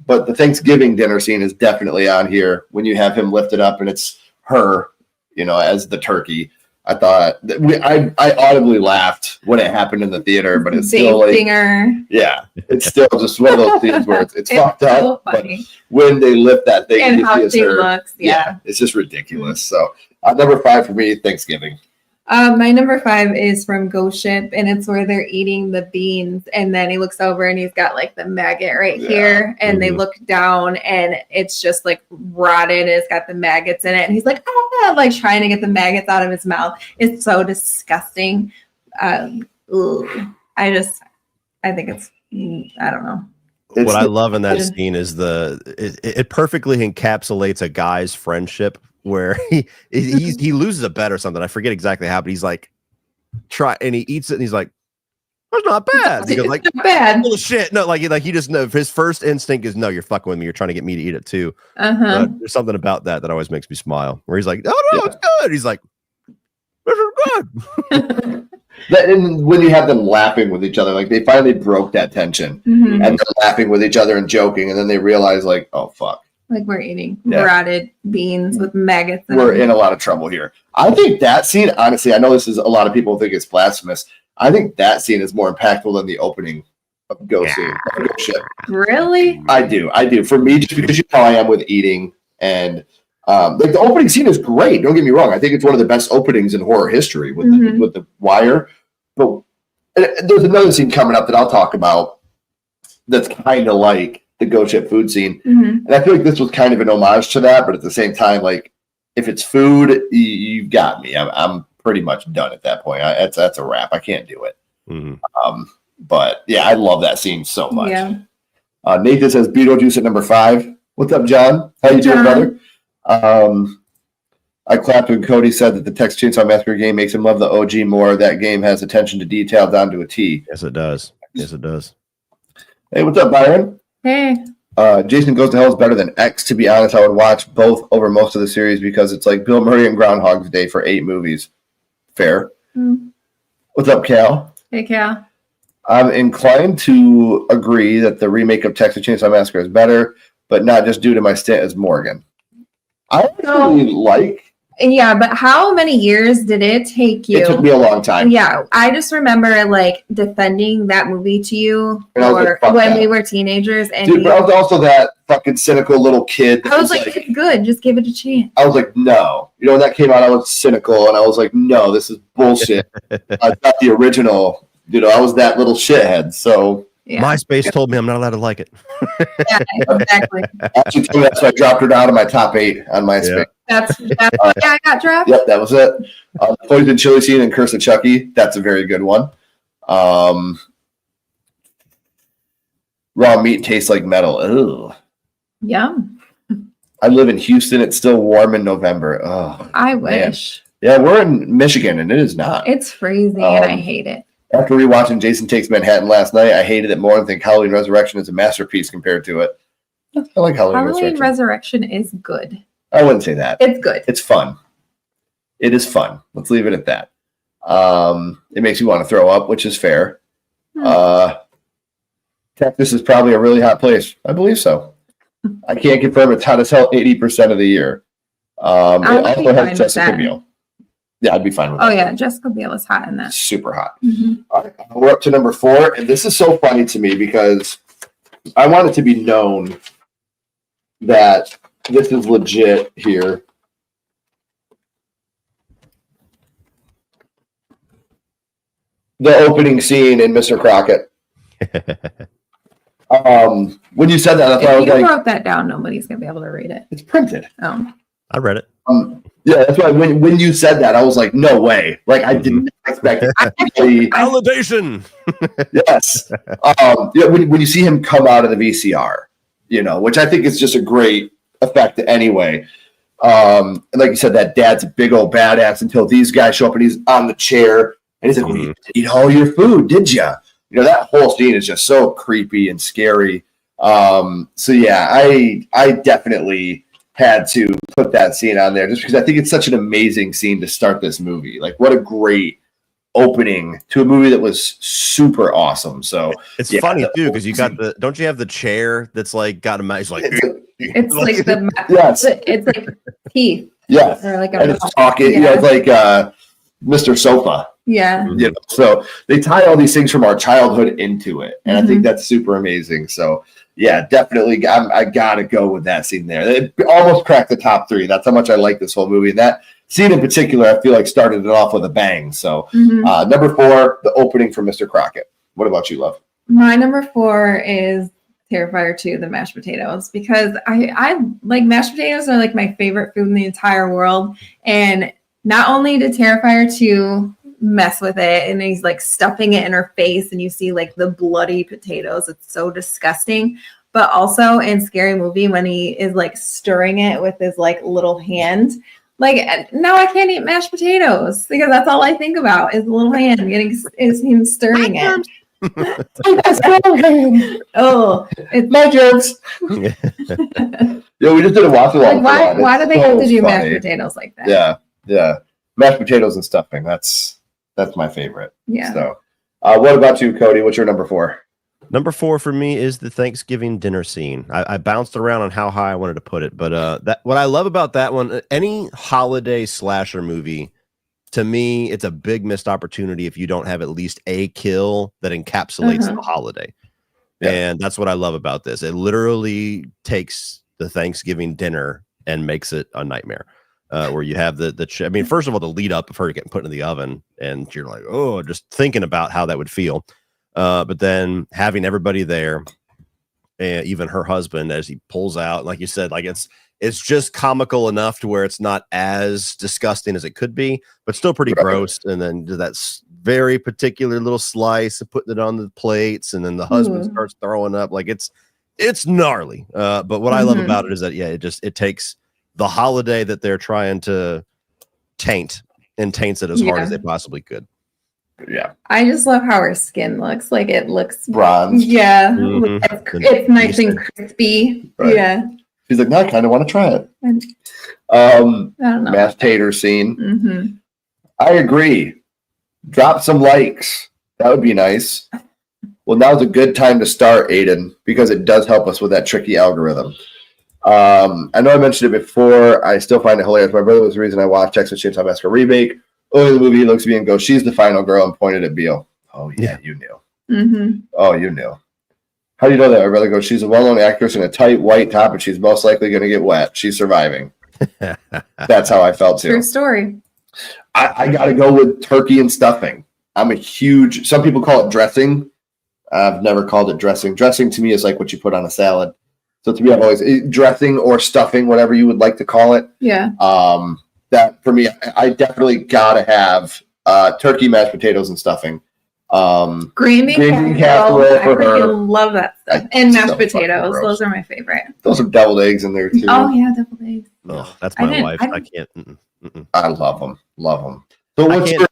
But the Thanksgiving dinner scene is definitely on here when you have him lifted up and it's her, as the turkey. I thought I audibly laughed when it happened in the theater, but it's still like, it's still just one of those things where it's fucked up. But when they lift that thing and how she looks, it's just ridiculous. So number 5 for me, Thanksgiving. My number 5 is from Ghost Ship, and it's where they're eating the beans, and then he looks over and he's got like the maggot right here, and they look down and it's just like rotted, and it's got the maggots in it, and he's like, like trying to get the maggots out of his mouth. It's so disgusting. I think it's, I don't know. What I love in that scene is it perfectly encapsulates a guy's friendship, where he loses a bet or something. I forget exactly how, but he's like, and he eats it and he's like, that's not bad. He goes like, not bad. Bullshit. No, like he just knows, his first instinct is, no, you're fucking with me. You're trying to get me to eat it too. There's something about that always makes me smile, where he's like, oh no, it's good. He's like, this is good. And when you have them laughing with each other, like they finally broke that tension, and they're laughing with each other and joking, and then they realize like, oh fuck. Like we're eating rotted beans with maggots. We're in a lot of trouble here. I think that scene, honestly, I know this is a lot of people think it's blasphemous. I think that scene is more impactful than the opening of Ghost Ship. Really? I do. For me, just because you know how I am with eating, and like the opening scene is great. Don't get me wrong. I think it's one of the best openings in horror history with the wire. But there's another scene coming up that I'll talk about that's kind of like the Ghost Ship food scene, and I feel like this was kind of an homage to that, but at the same time, like if it's food, you've got me. I'm pretty much done at that point. That's a wrap. I can't do it. But yeah, I love that scene so much. Nathan says Beetlejuice at number 5. What's up, John? How you doing, brother? I clapped when Cody said that the Texas Chainsaw Massacre game makes him love the OG more. That game has attention to detail down to a T. Yes, it does. Hey, what's up, Byron? Hey. Jason Goes to Hell is better than X. To be honest, I would watch both over most of the series because it's like Bill Murray and Groundhog's Day for 8 movies. Fair. What's up, Cal? Hey, Cal. I'm inclined to agree that the remake of Texas Chainsaw Massacre is better, but not just due to my stint as Morgan. I actually like. Yeah, but how many years did it take you? It took me a long time. Yeah, I just remember like defending that movie to you when we were teenagers. And dude, but I was also that fucking cynical little kid. I was like, it's good. Just give it a chance. I was like, no. When that came out, I was cynical, and I was like, no, this is bullshit. I thought the original, I was that little shithead. So MySpace told me I'm not allowed to like it. Yeah, exactly. Actually, that's why I dropped her down to my top 8 on MySpace. Yeah. That's I got dropped. Yep, that was it. Poison Chili Scene and Curse of Chucky. That's a very good one. Raw meat tastes like metal. Ugh. Yum. I live in Houston. It's still warm in November. Oh, I wish. Man. Yeah, we're in Michigan, and it is not. It's freezing, and I hate it. After rewatching Jason Takes Manhattan last night, I hated it more and think Halloween Resurrection is a masterpiece compared to it. I like Halloween Resurrection is good. I wouldn't say that. It's good. It's fun. It is fun. Let's leave it at that. It makes you want to throw up, which is fair. Texas is probably a really hot place. I believe so. I can't confirm it's hot as hell 80% of the year. It also has Jessica Biel. Yeah, I'd be fine with that. Oh yeah, Jessica Biel is hot in that. Super hot. Mm-hmm. All right, we're up to number 4, and this is so funny to me because I want it to be known that this is legit here. The opening scene in Mr. Crockett. When you said that, I thought I was If you like, wrote that down, nobody's gonna be able to read it. it's printed. Oh, I read it. Yeah, that's why when you said that, I was like, no way. Like I didn't expect it. Validation. Yes. Yeah, when you see him come out of the VCR, which I think is just a great effect anyway. And like you said, that dad's a big old badass until these guys show up and he's on the chair and he's like, well, you eat all your food, did you? That whole scene is just so creepy and scary. So yeah, I definitely had to put that scene on there just because I think it's such an amazing scene to start this movie. Like, what a great opening to a movie that was super awesome. So it's funny too because you got don't you have the chair that's like got a it's like it's like the yes, it's like teeth. Yes, or like and it's talking. Yeah, it's like Mr. Sofa. Yeah. So they tie all these things from our childhood into it, and I think that's super amazing. So yeah, definitely, I gotta go with that scene there. It almost cracked the top 3. That's how much I like this whole movie, and that scene in particular, I feel like started it off with a bang. So number 4, the opening for Mr. Crockett. What about you, love? My number 4 is Terrifier 2, the mashed potatoes, because I like mashed potatoes are like my favorite food in the entire world, and not only did Terrifier 2 mess with it and he's like stuffing it in her face and you see like the bloody potatoes, it's so disgusting, but also in Scary Movie when he is like stirring it with his like little hand, like now I can't eat mashed potatoes because that's all I think about is the little hand is him stirring it. Oh, it's my jokes. Yeah, we just did a watch along. Like, why do they have to do mashed potatoes like that? Yeah, mashed potatoes and stuffing. That's my favorite. Yeah. So, what about you, Cody? What's your number 4? Number 4 for me is the Thanksgiving dinner scene. I bounced around on how high I wanted to put it, but what I love about that one, any holiday slasher movie, to me, it's a big missed opportunity if you don't have at least a kill that encapsulates the holiday. Yeah. And that's what I love about this. It literally takes the Thanksgiving dinner and makes it a nightmare. Where you have I mean, first of all, the lead up of her getting put in the oven, and you're like, oh, just thinking about how that would feel. But then having everybody there, and even her husband as he pulls out, like you said, like it's just comical enough to where it's not as disgusting as it could be, but still pretty gross. And then that very particular little slice of putting it on the plates, and then the husband starts throwing up. Like it's gnarly. But what I love about it is that it takes the holiday that they're trying to taints it as hard as they possibly could. Yeah. I just love how her skin looks. Like it looks bronze. Yeah. It's nice and crispy. Right. Yeah. She's like, no, I kind of want to try it. I don't know. Mashed tater scene. I agree. Drop some likes. That would be nice. Well, now's a good time to start, Aiden, because it does help us with that tricky algorithm. I know I mentioned it before. I still find it hilarious. My brother was the reason I watched Texas Chainsaw Massacre remake. Early in the movie, he looks at me and goes, "She's the final girl," and pointed at Beale. Oh yeah, you knew. Oh, you knew. How do you know that? My brother goes, "She's a well-known actress in a tight white top, and she's most likely going to get wet. She's surviving." That's how I felt too. True story. I got to go with turkey and stuffing. I'm a huge. Some people call it dressing. I've never called it dressing. Dressing to me is like what you put on a salad. So to me, I've always dressing or stuffing, whatever you would like to call it. Yeah. That for me, I definitely gotta have turkey, mashed potatoes, and stuffing. Green bean casserole. I freaking love that stuff. And mashed potatoes. Those are my favorite. Those are deviled eggs in there too. Oh yeah, deviled eggs. Oh, that's my wife. I can't. I love them. Love them. So what's your?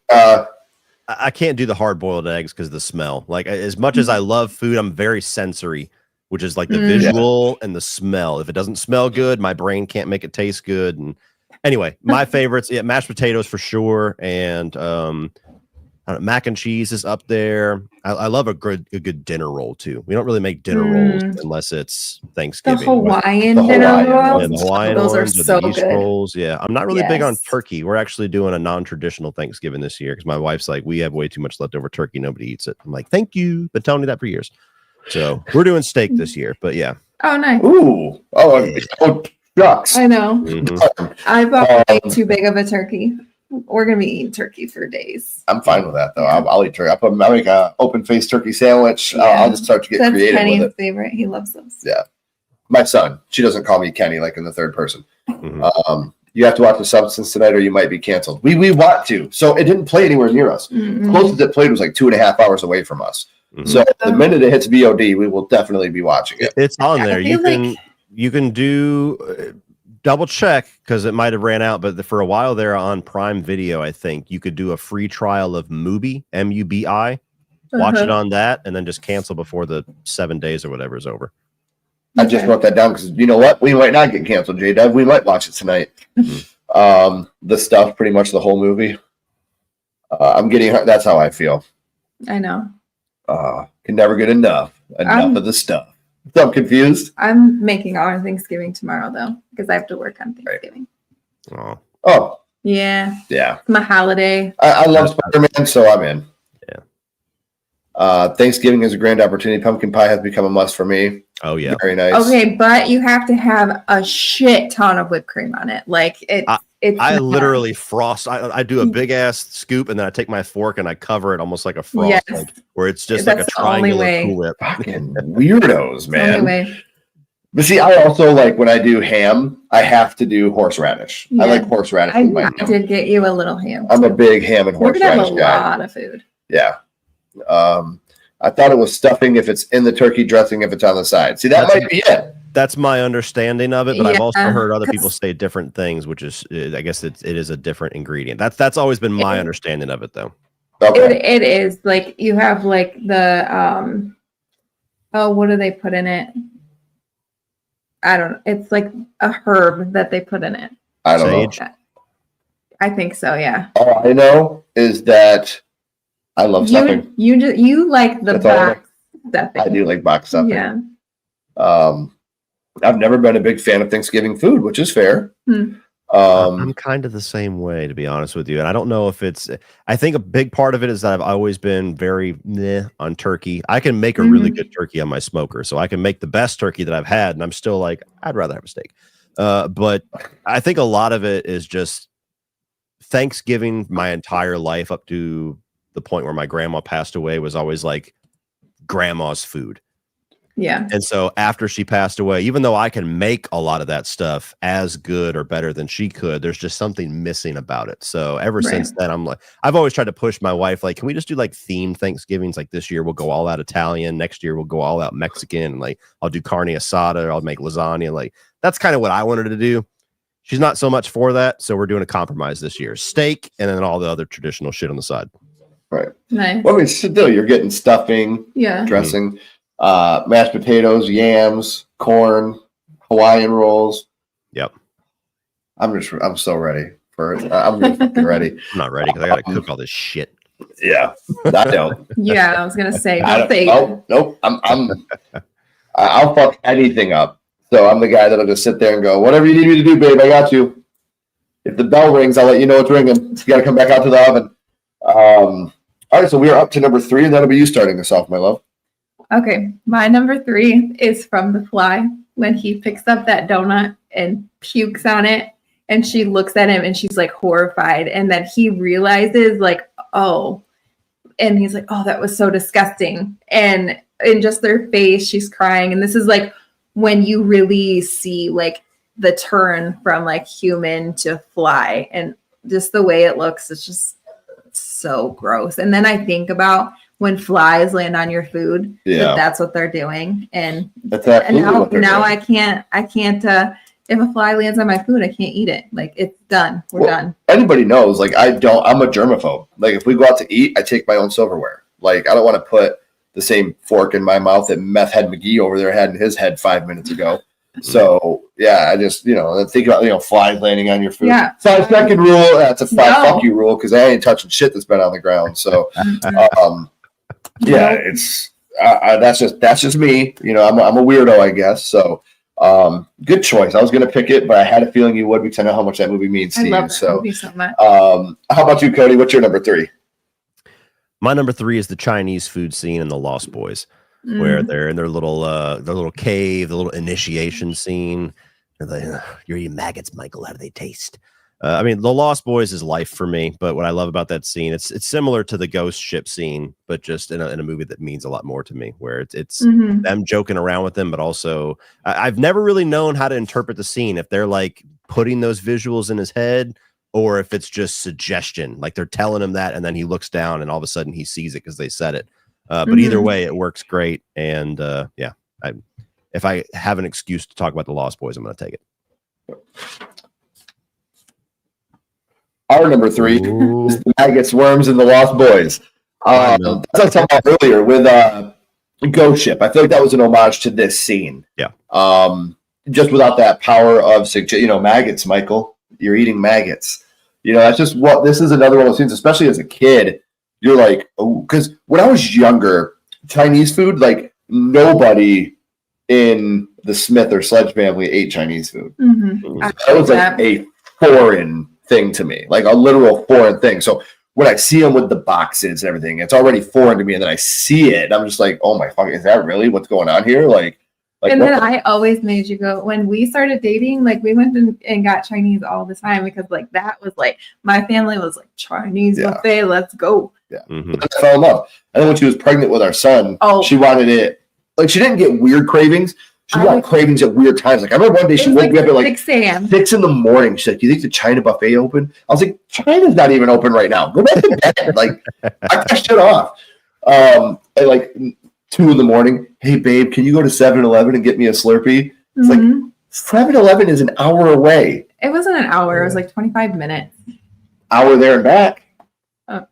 I can't do the hard-boiled eggs because of the smell. Like as much as I love food, I'm very sensory, which is like the visual and the smell. If it doesn't smell good, my brain can't make it taste good. And anyway, my favorites, mashed potatoes for sure, and mac and cheese is up there. I love a good dinner roll too. We don't really make dinner rolls unless it's The Thanksgiving. Hawaiian The dinner Hawaiian rolls. Yeah, the Hawaiian Those are ones or so the yeast good. rolls. Yeah, I'm not really big on Yes. turkey. We're actually doing a non-traditional Thanksgiving this year because my wife's like, we have way too much leftover turkey. Nobody eats it. I'm like, thank you. Been telling you that for years. So we're doing steak this year. But yeah. Oh, nice. Ooh. Oh, shucks. I know. Mhm. I bought way too big of a turkey. We're gonna be eating turkey for days. I'm fine with that though. I'll eat turkey. I'll make a open faced turkey sandwich. Yeah. I'll just start to get That's creative Kenny's with it. favorite. He loves those. Yeah. My son, she doesn't call me Kenny like in the third person. Mhm. You have to watch The Substance tonight or you might be canceled. We want to. So it didn't play anywhere near us. Mm-mm. The closest it played was like 2.5 hours away from us. Mhm. So the minute it hits VOD, we will definitely be watching it. It's on there. I You feel can like- you can do double check because it might have ran out, but for a while there on Prime Video, I think you could do a free trial of Mubi, MUBI. Watch it on that and then just cancel before the 7 days or whatever is over. I just wrote that down because you know what? We might not get canceled, J-Dub. We might watch it tonight. The stuff, pretty much the whole movie. I'm getting that's how I feel. I know. Can never get enough of the stuff. So I'm confused. I'm making our Thanksgiving tomorrow though, because I have to work on Thanksgiving. Oh, Oh, Yeah, yeah. it's my holiday. I love Spider-Man, so I'm in. Yeah. Thanksgiving is a grand opportunity. Pumpkin pie has become a must for me. oh yeah. Very nice. Okay, but you have to have a shit ton of whipped cream on it. Like it's I not- literally frost. I do a big ass scoop and then I take my fork and I cover it almost like a frost, Yes. like, where it's just That's like a the only triangular way. Cool Whip. Fucking weirdos, man. Anyway, But see, I also like when I do ham, I have to do horseradish. I Yeah. like horseradish I with my ham. did get you a little ham. I'm a big ham and We're gonna have a horseradish guy. lot of food. Yeah. I thought it was stuffing if it's in the turkey, dressing if it's on the side. See, that might be it. That's my understanding of it, but I've also Yeah, heard other 'cause- people say different things, which is, I guess it is a different ingredient. That's always been my understanding of it, though. Okay. It is like you have like the what do they put in it? I don't know. It's like a herb that they put in it. I don't Sage. know. I think so, yeah. All I know is that I love stuffing. You like the That's all I box stuffing. I do like box stuffing. Yeah. I've never been a big fan of Thanksgiving food, which is fair. Hmm. I'm kind of the same way, to be honest with you. And I don't know if I think a big part of it is that I've always been very meh on turkey. I can make a really good turkey on my smoker. So I can make the best turkey that I've had. And I'm still like, I'd rather have a steak. But I think a lot of it is just Thanksgiving my entire life up to the point where my grandma passed away was always like grandma's food. Yeah. And so after she passed away, even though I can make a lot of that stuff as good or better than she could, there's just something missing about it. So ever since then, I'm like, I've always tried to push my wife, like, can we just do like themed Thanksgivings? Like this year we'll go all out Italian. Next year we'll go all out Mexican. Like I'll do carne asada, or I'll make lasagna. Like that's kind of what I wanted to do. She's not so much for that. So we're doing a compromise this year. Steak and then all the other traditional shit on the side. Right. Nice. Well, I mean, still, you're getting stuffing, Yeah. dressing, mashed potatoes, yams, corn, Hawaiian rolls. Yep. I'm so ready for it. I'm really fucking ready. I'm not ready because I got to cook all this shit. Yeah. I don't. Yeah, I was gonna say I don't don't say nope. I'll fuck anything up. So I'm the guy that'll just sit there and go, whatever you need me to do, babe, I got you. If the bell rings, I'll let you know it's ringing. You got to come back out to the oven. All right, so we are up to number 3, and that'll be you starting us off, my love. Okay, my number 3 is from The Fly when he picks up that donut and pukes on it, and she looks at him and she's like horrified, and then he realizes like, oh, and he's like, oh, that was so disgusting, and in just their face, she's crying, and this is like when you really see like the turn from like human to fly, and just the way it looks, it's just so gross. And then I think about when flies land on your food, that's what they're doing. And That's absolutely what they're now doing. I can't if a fly lands on my food, I can't eat it. Like it's done. We're done. Anybody knows, like I'm a germaphobe. Like if we go out to eat, I take my own silverware. Like I don't want to put the same fork in my mouth that Meth Head McGee over there had in his head 5 minutes ago. So yeah, I just think about flies landing on your food. Yeah. 5-second rule. That's a 5 No. fuck you rule because I ain't touching shit that's been on the ground. So yeah, it's that's just me. I'm a weirdo, I guess. So good choice. I was gonna pick it, but I had a feeling you would because I know how much that movie means to I you. love that movie so much. How about you, Cody? What's your number 3? My number 3 is the Chinese food scene in The Lost Boys, where they're in their little cave, the little initiation scene. They're like, "You're eating maggots, Michael. How do they taste?" I mean, The Lost Boys is life for me, but what I love about that scene, it's similar to the ghost ship scene, but just in a movie that means a lot more to me, where it's them joking around with them, but also I've never really known how to interpret the scene, if they're like putting those visuals in his head or if it's just suggestion, like they're telling him that and then he looks down and all of a sudden he sees it because they said it. But either way, it works great. And if I have an excuse to talk about The Lost Boys, I'm going to take it. Our number 3 is the maggots, worms, and the Lost Boys. That's what I was talking about earlier with Ghost Ship. I feel like that was an homage to this scene. Yeah. Just without that power of maggots, Michael. You're eating maggots. That's just what this is. Another one of those scenes, especially as a kid. You're like, oh, because when I was younger, Chinese food, like nobody in the Smith or Sledge family ate Chinese food. That was like a foreign thing to me, like a literal foreign thing. So when I see them with the boxes and everything, it's already foreign to me. And then I see it, I'm just like, oh my fuck, is that really what's going on here? Like and then I always made you go, when we started dating, like we went and got Chinese all the time because like that was like my family was like Chinese buffet, let's go. Yeah. I fell in love. And then when she was pregnant with our son, she wanted it. Like she didn't get weird cravings. She got cravings at weird times. Like I remember one day she woke me up at like 6 a.m. 6 in the morning. She's like, "Do you think the China buffet open?" I was like, "China's not even open right now. Go back to bed." Like I cut shit off. At like 2 in the morning. Hey babe, can you go to 7-Eleven and get me a Slurpee? It's like 7-Eleven is an hour away. It wasn't an hour. It was like 25 minutes. Hour there and back. Okay.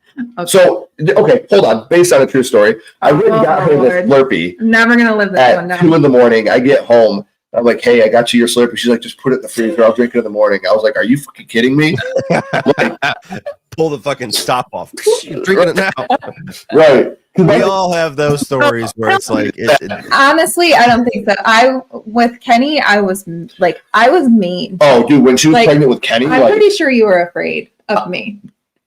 So, hold on. Based on a true story, I really got her this Slurpee. I'm never going to live this one down. At 2 in the morning, I get home. I'm like, hey, I got you your Slurpee. She's like, just put it in the freezer. I'll drink it in the morning. I was like, are you fucking kidding me? Pull the fucking stop off. Drinking it now. Right. We all have those stories where it's like. Honestly, I don't think so. With Kenny, I was mean. Oh, dude, when she was pregnant with Kenny, I'm pretty sure you were afraid of me.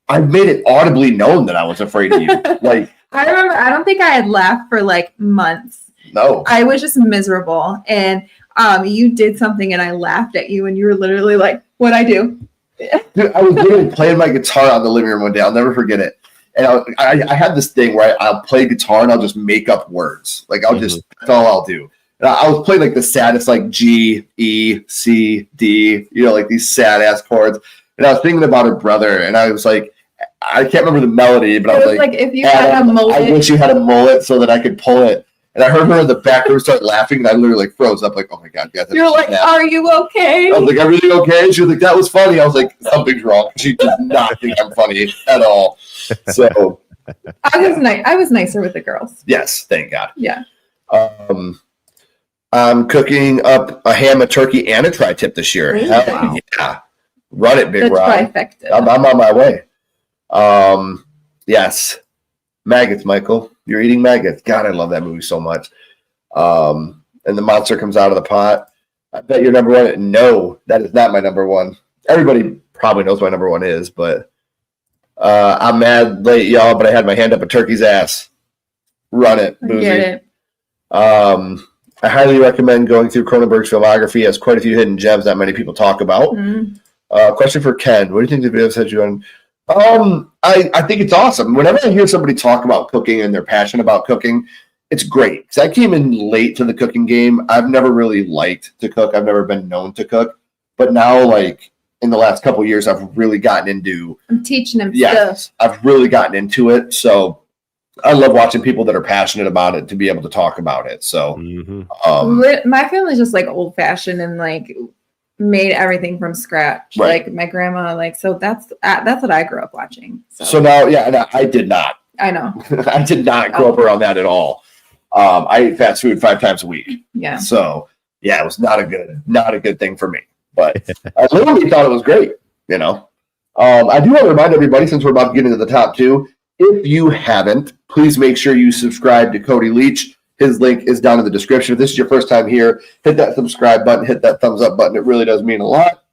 I made it audibly known that I was afraid of you. Like I remember, I don't think I had laughed for like months. No. I was just miserable. And you did something and I laughed at you and you were literally like, what'd I do? Dude, I was literally playing my guitar on the living room one day. I'll never forget it. And I had this thing where I'll play guitar and I'll just make up words. Like that's all I'll do. And I was playing like the saddest, like G, E, C, D, like these sad ass chords. And I was thinking about her brother and I was like, I can't remember the melody, but I was like, if you had a mullet. I wish you had a mullet so that I could pull it. And I heard her in the back room start laughing, and I literally like froze up, like, "Oh my god!" You're like, "Are you okay?" I was like, "Everything okay?" She was like, "That was funny." I was like, "Something's wrong." She does not think I'm funny at all. So I was nicer with the girls. Yes, thank God. Yeah. I'm cooking up a ham, a turkey, and a tri-tip this year. Wow. Yeah, run it, Big Rob. Trifecta. I'm on my way. Yes, maggots, Michael. You're eating maggots. God, I love that movie so much. And the monster comes out of the pot. I bet you're number one. No, that is not my number one. Everybody probably knows my number one is, but I'm mad late, y'all, but I had my hand up a turkey's ass. Run it, Boozy. Get it. I highly recommend going through Cronenberg's filmography. He has quite a few hidden gems that many people talk about. Question for Ken. What do you think the video said you on? I think it's awesome. Whenever I hear somebody talk about cooking and they're passionate about cooking, it's great. Because I came in late to the cooking game. I've never really liked to cook. I've never been known to cook. But now, like, in the last couple of years, I've really gotten into... I'm teaching them stuff. I've really gotten into it. So I love watching people that are passionate about it to be able to talk about it. So my family's just, like, old-fashioned and, like... made everything from scratch, right. Like my grandma, like, so that's what I grew up watching. So now, yeah, I did not. I know. I did not grow up around that at all. I ate fast food 5 times a week. Yeah. So yeah, it was not a good thing for me. But I literally thought it was great. You know, I do want to remind everybody, since we're about to get into the top 2, if you haven't, please make sure you subscribe to Cody Leach. His link is down in the description. If this is your first time here, hit that subscribe button, hit that thumbs up button. It really does mean a lot.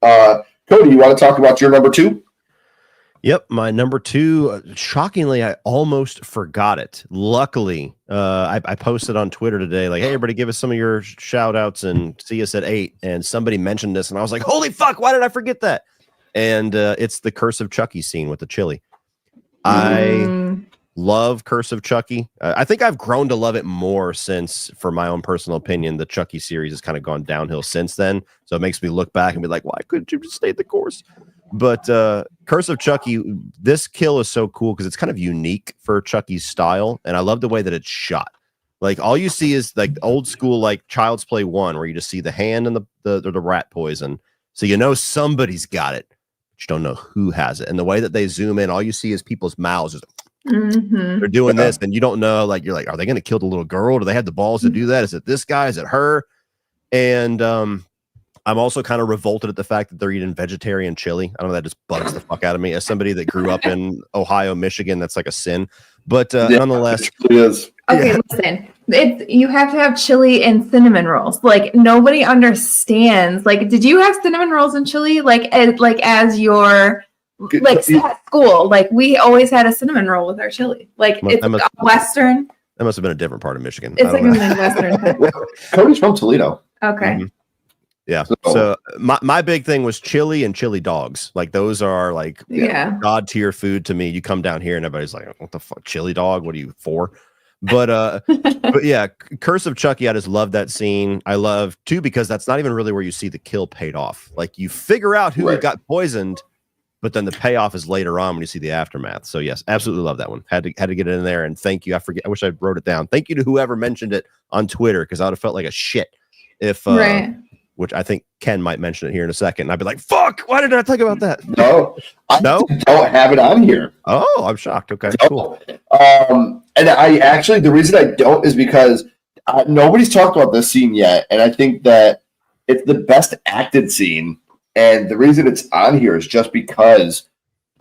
Cody, you want to talk about your number 2? Yep, my number 2. Shockingly, I almost forgot it. Luckily, I posted on Twitter today, like, hey, everybody, give us some of your shout outs and see us at 8. And somebody mentioned this, and I was like, holy fuck, why did I forget that? And it's the Curse of Chucky scene with the chili. I love Curse of Chucky. I think I've grown to love it more since, for my own personal opinion, the Chucky series has kind of gone downhill since then. So it makes me look back and be like, why couldn't you just stay the course? But Curse of Chucky, this kill is so cool because it's kind of unique for Chucky's style. And I love the way that it's shot. Like, all you see is like old school, like Child's Play 1, where you just see the hand and the rat poison. So you know somebody's got it, but you don't know who has it. And the way that they zoom in, all you see is people's mouths. Just, they're doing this, and you don't know, like, you're like, are they going to kill the little girl? Do they have the balls to do that? Is it this guy? Is it her? And I'm also kind of revolted at the fact that they're eating vegetarian chili. I don't know, that just bugs the fuck out of me. As somebody that grew up in Ohio, Michigan, that's like a sin. But nonetheless, it is. Okay, listen. You have to have chili and cinnamon rolls. Like, nobody understands. Like, did you have cinnamon rolls and chili? Like as your at school? Like, we always had a cinnamon roll with our chili. Like, it's a Western. That must have been a different part of Michigan. It's like a Midwestern. Cody's from Toledo. Okay. Mm-hmm. Yeah. So my big thing was chili and chili dogs. Like, those are like god tier food to me. You come down here and everybody's like, what the fuck, chili dog? What are you for? But but yeah, Curse of Chucky, I just love that scene. I love too, because that's not even really where you see the kill paid off. Like, you figure out who got poisoned, but then the payoff is later on when you see the aftermath. So yes, absolutely love that one. Had to get it in there. And thank you. I wish I wrote it down. Thank you to whoever mentioned it on Twitter, because I would have felt like a shit if which I think Ken might mention it here in a second. And I'd be like, fuck, why did I think about that? No, I don't have it on here. Oh, I'm shocked. Okay, cool. And I actually, the reason I don't is because nobody's talked about this scene yet. And I think that it's the best acted scene. And the reason it's on here is just because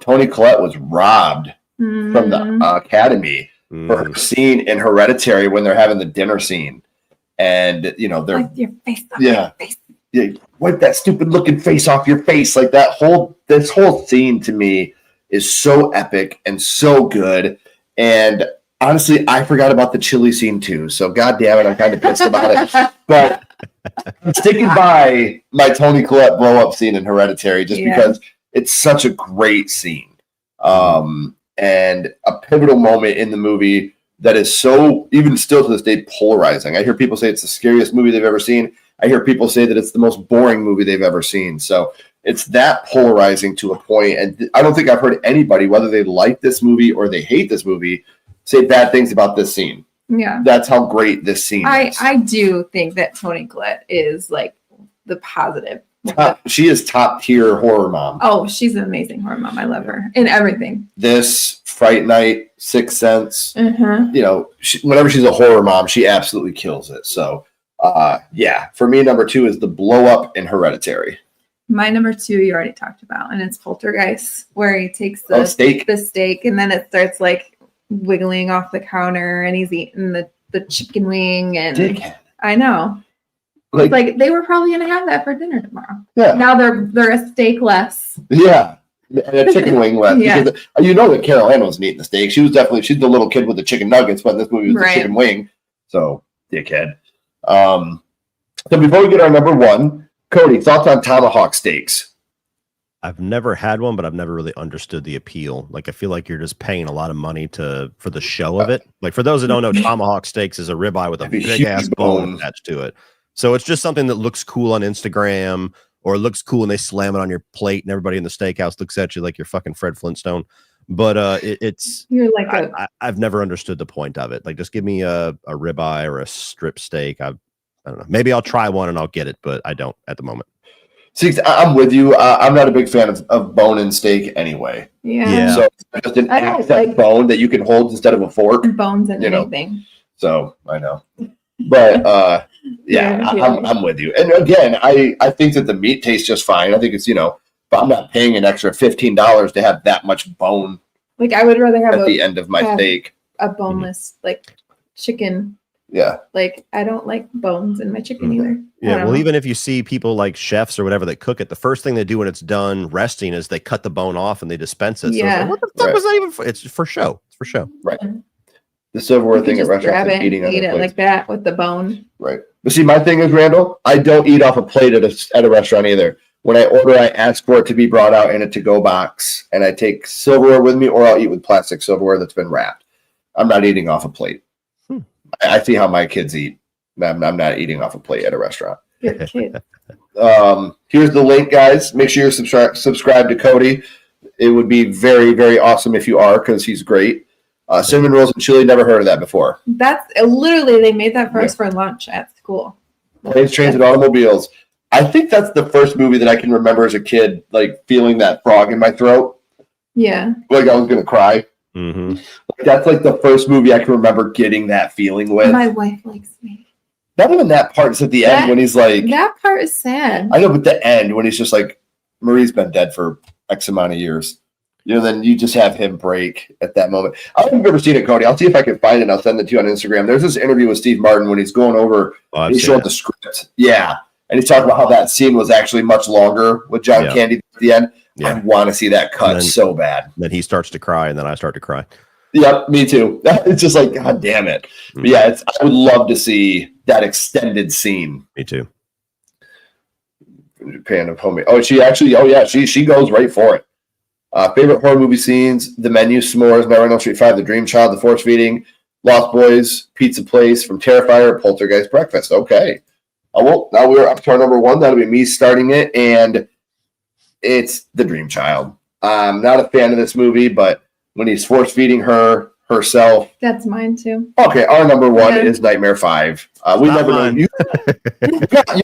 Toni Collette was robbed from the Academy for her scene in Hereditary when they're having the dinner scene. And, you know, they're... Wipe your face off your face. Yeah, wipe that stupid looking face off your face. Like, this whole scene to me is so epic and so good. And honestly, I forgot about the chili scene too. So god damn it, I'm kind of pissed about it. But I'm sticking by my Toni Collette blow up scene in Hereditary just because it's such a great scene. And a pivotal moment in the movie that is so, even still to this day, polarizing. I hear people say it's the scariest movie they've ever seen. I hear people say that it's the most boring movie they've ever seen. So it's that polarizing to a point. And I don't think I've heard anybody, whether they like this movie or they hate this movie, say bad things about this scene. Yeah. That's how great this scene is. I do think that Toni Collette is like the positive. She is top tier horror mom. Oh, she's an amazing horror mom. I love her in everything. This, Fright Night, Sixth Sense, you know, whenever she's a horror mom, she absolutely kills it. So, yeah, for me, number 2 is the blow up in Hereditary. My number 2, you already talked about, and it's Poltergeist, where he takes the steak, and then it starts like wiggling off the counter, and he's eating the chicken wing. And Dickhead. I know. Like they were probably gonna have that for dinner tomorrow. Yeah. Now they're a steak less. Yeah. And a chicken wing less. Because you know that Carol Ann wasn't eating the steak. She's the little kid with the chicken nuggets, but in this movie was the chicken wing. So, dickhead. So before we get our number 1, Cody, thoughts on tomahawk steaks? I've never had one, but I've never really understood the appeal. Like, I feel like you're just paying a lot of money for the show of it. Like, for those that don't know, tomahawk steaks is a ribeye with a big ass bone attached to it. So it's just something that looks cool on Instagram, or it looks cool and they slam it on your plate and everybody in the steakhouse looks at you like you're fucking Fred Flintstone. But you're like I've never understood the point of it. Like, just give me a ribeye or a strip steak. I don't know. Maybe I'll try one and I'll get it, but I don't at the moment. See, I'm with you. I'm not a big fan of bone and steak anyway. Yeah. So it's just an accent bone that you can hold instead of a fork. Bones and anything. So I know. But I'm with you. And again, I think that the meat tastes just fine. I think it's, but I'm not paying an extra $15 to have that much bone. Like I would rather have at the end of my steak a boneless like chicken. Yeah. Like I don't like bones in my chicken either. Yeah. Well, even if you see people like chefs or whatever that cook it, the first thing they do when it's done resting is they cut the bone off and they dispense it. So Yeah. like, what the fuck was that even for? It's for show. It's for show. Right. The silverware thing at restaurants grab is it, eating on eat the it plates. like that with the bone. Right. But see, my thing is, Randall, I don't eat off a plate at a restaurant either. When I order, I ask for it to be brought out in a to-go box, and I take silverware with me, or I'll eat with plastic silverware that's been wrapped. I'm not eating off a plate. I see how my kids eat. I'm not eating off a plate at a restaurant. Good kid. Here's the link, guys. Make sure you're subscribed to Cody. It would be very, very awesome if you are, because he's great. Cinnamon rolls and chili. Never heard of that before. That's literally they made that for us for lunch at school. Planes, Trains, and Automobiles. I think that's the first movie that I can remember as a kid, like feeling that frog in my throat. Yeah. Like I was gonna cry. Mm-hmm. That's like the first movie I can remember getting that feeling with. My wife likes me. Not even that part. It's at the end when he's like. That part is sad. I know, but the end when he's just like, Marie's been dead for X amount of years. Then you just have him break at that moment. I don't think I've ever seen it, Cody. I'll see if I can find it and I'll send it to you on Instagram. There's this interview with Steve Martin when he's going over, he's showing the script. Yeah. And he's talking about how that scene was actually much longer with John Candy at the end. Yeah. I want to see that cut so bad. Then he starts to cry and then I start to cry. Yep, me too. It's just like, God damn it. Mm-hmm. But yeah, I would love to see that extended scene. Me too. Japan of homemade. She goes right for it. Favorite horror movie scenes: The Menu, S'mores, Nightmare on Elm Street 5, The Dream Child, The Force Feeding, Lost Boys, Pizza Place, From Terrifier, Poltergeist Breakfast. Okay. Now we're up to our number one. That'll be me starting it, and it's The Dream Child. I'm not a fan of this movie, but when he's force feeding herself. That's mine too. Okay, our number one is Nightmare 5. We never know. You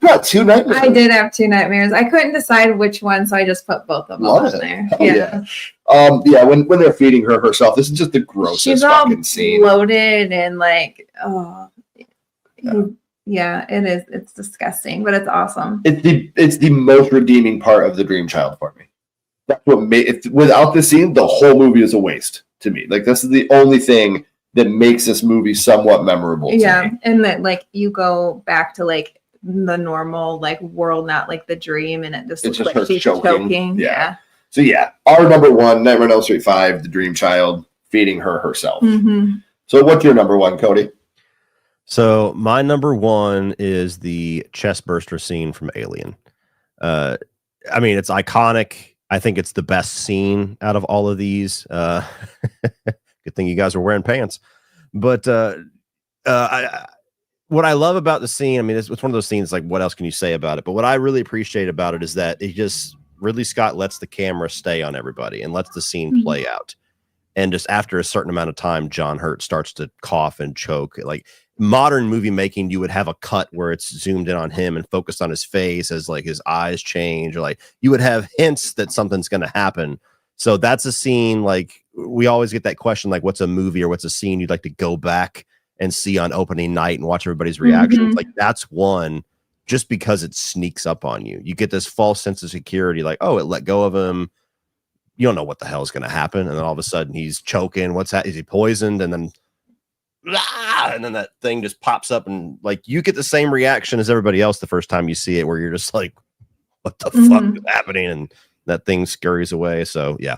got two nightmares. I did have two nightmares. I couldn't decide which one, so I just put both of them on there. Yeah. When they're feeding herself, this is just the grossest She's fucking scene. Bloated and like, yeah, it is. It's disgusting, but it's awesome. It's the most redeeming part of The Dream Child for me. That's what made it. Without this scene, the whole movie is a waste to me. Like, this is the only thing that makes this movie somewhat memorable to me. And that like you go back to like the normal like world, not like the dream, and it just looks like she's choking. Yeah. So yeah, our number one, Nightmare on Elm Street 5, The Dream Child, feeding herself. Mm-hmm. So what's your number one, Cody? So my number one is the chest burster scene from Alien. I mean, it's iconic. I think it's the best scene out of all of these. Good thing you guys are wearing pants. But what I love about the scene, I mean, it's one of those scenes, like, what else can you say about it? But what I really appreciate about it is that Ridley Scott lets the camera stay on everybody and lets the scene play out. And just after a certain amount of time, John Hurt starts to cough and choke. Like, modern movie making, you would have a cut where it's zoomed in on him and focused on his face as like his eyes change, or like you would have hints that something's going to happen. So that's a scene, like, we always get that question, like, what's a movie or what's a scene you'd like to go back and see on opening night and watch everybody's reactions? Like, that's one, just because it sneaks up on you. You get this false sense of security, like, oh, it let go of him. You don't know what the hell is going to happen. And then all of a sudden he's choking. What's that? Is he poisoned? And then that thing just pops up, and like you get the same reaction as everybody else the first time you see it, where you're just like, what the fuck is happening? And that thing scurries away. So yeah,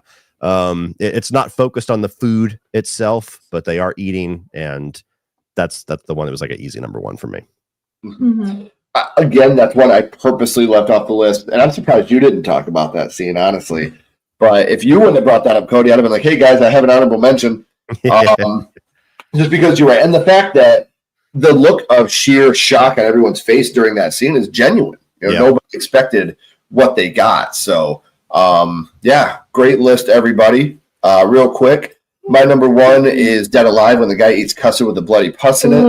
it's not focused on the food itself, but they are eating, and that's the one that was like an easy number one for me. Again, that's one I purposely left off the list, and I'm surprised you didn't talk about that scene, honestly. But if you wouldn't have brought that up, Cody, I'd have been like, hey guys, I have an honorable mention. Just because you're right. And the fact that the look of sheer shock on everyone's face during that scene is genuine. Nobody expected what they got. So, great list, everybody. Real quick, my number one is Dead Alive, when the guy eats custard with the bloody pus in it.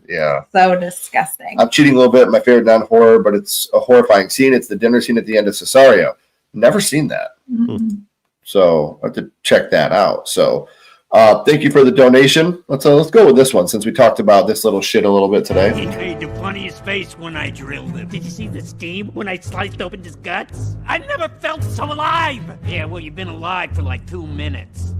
Yeah. So disgusting. I'm cheating a little bit. My favorite non-horror, but it's a horrifying scene. It's the dinner scene at the end of Cesario. Never seen that. So I have to check that out. So Thank you for the donation. Let's go with this one since we talked about this little shit a little bit today. He made the funniest face when I drilled him. Did you see the steam when I sliced open his guts? I never felt so alive. Yeah, well, you've been alive for like 2 minutes.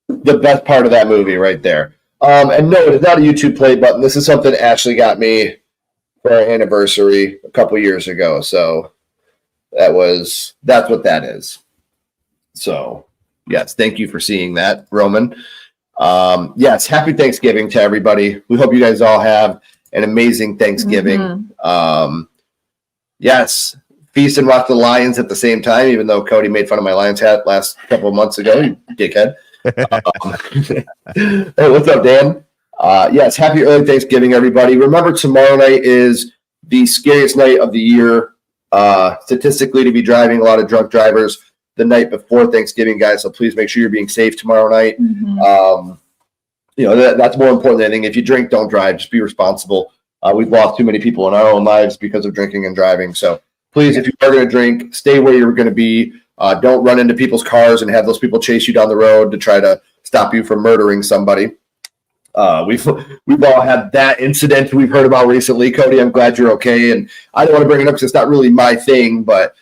The best part of that movie right there. And no, it's not a YouTube play button. This is something Ashley got me for our anniversary a couple years ago. So that's what that is. So yes, thank you for seeing that, Roman. Yes, happy Thanksgiving to everybody. We hope you guys all have an amazing Thanksgiving. Yes, feast and watch the Lions at the same time, even though Cody made fun of my Lions hat last couple of months ago, you dickhead. Hey, what's up, Dan? Yes, happy early Thanksgiving, everybody. Remember, tomorrow night is the scariest night of the year, statistically, to be driving. A lot of drunk drivers the night before Thanksgiving, guys. So please make sure you're being safe tomorrow night. That's more important than anything. If you drink, don't drive. Just be responsible. We've lost too many people in our own lives because of drinking and driving. So please, if you are going to drink, stay where you're going to be. Don't run into people's cars and have those people chase you down the road to try to stop you from murdering somebody. We've all had that incident we've heard about recently. Cody, I'm glad you're okay. And I don't want to bring it up because it's not really my thing, but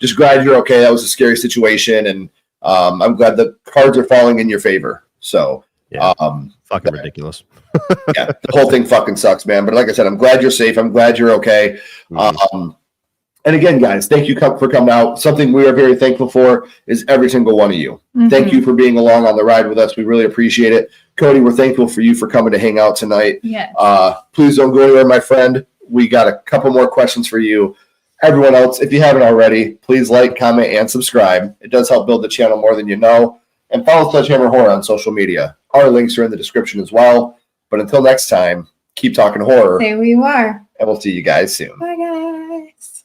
just glad you're okay. That was a scary situation, and I'm glad the cards are falling in your favor. So, yeah, fucking ridiculous. Yeah, the whole thing fucking sucks, man. But like I said, I'm glad you're safe. I'm glad you're okay. And again, guys, thank you for coming out. Something we are very thankful for is every single one of you. Thank you for being along on the ride with us. We really appreciate it. Cody, we're thankful for you for coming to hang out tonight. Yes. Please don't go anywhere, my friend. We got a couple more questions for you. Everyone else, if you haven't already, please like, comment, and subscribe. It does help build the channel more than you know. And follow Sledgehammer Horror on social media. Our links are in the description as well. But until next time, keep talking horror. There we are. And we'll see you guys soon. Bye, guys.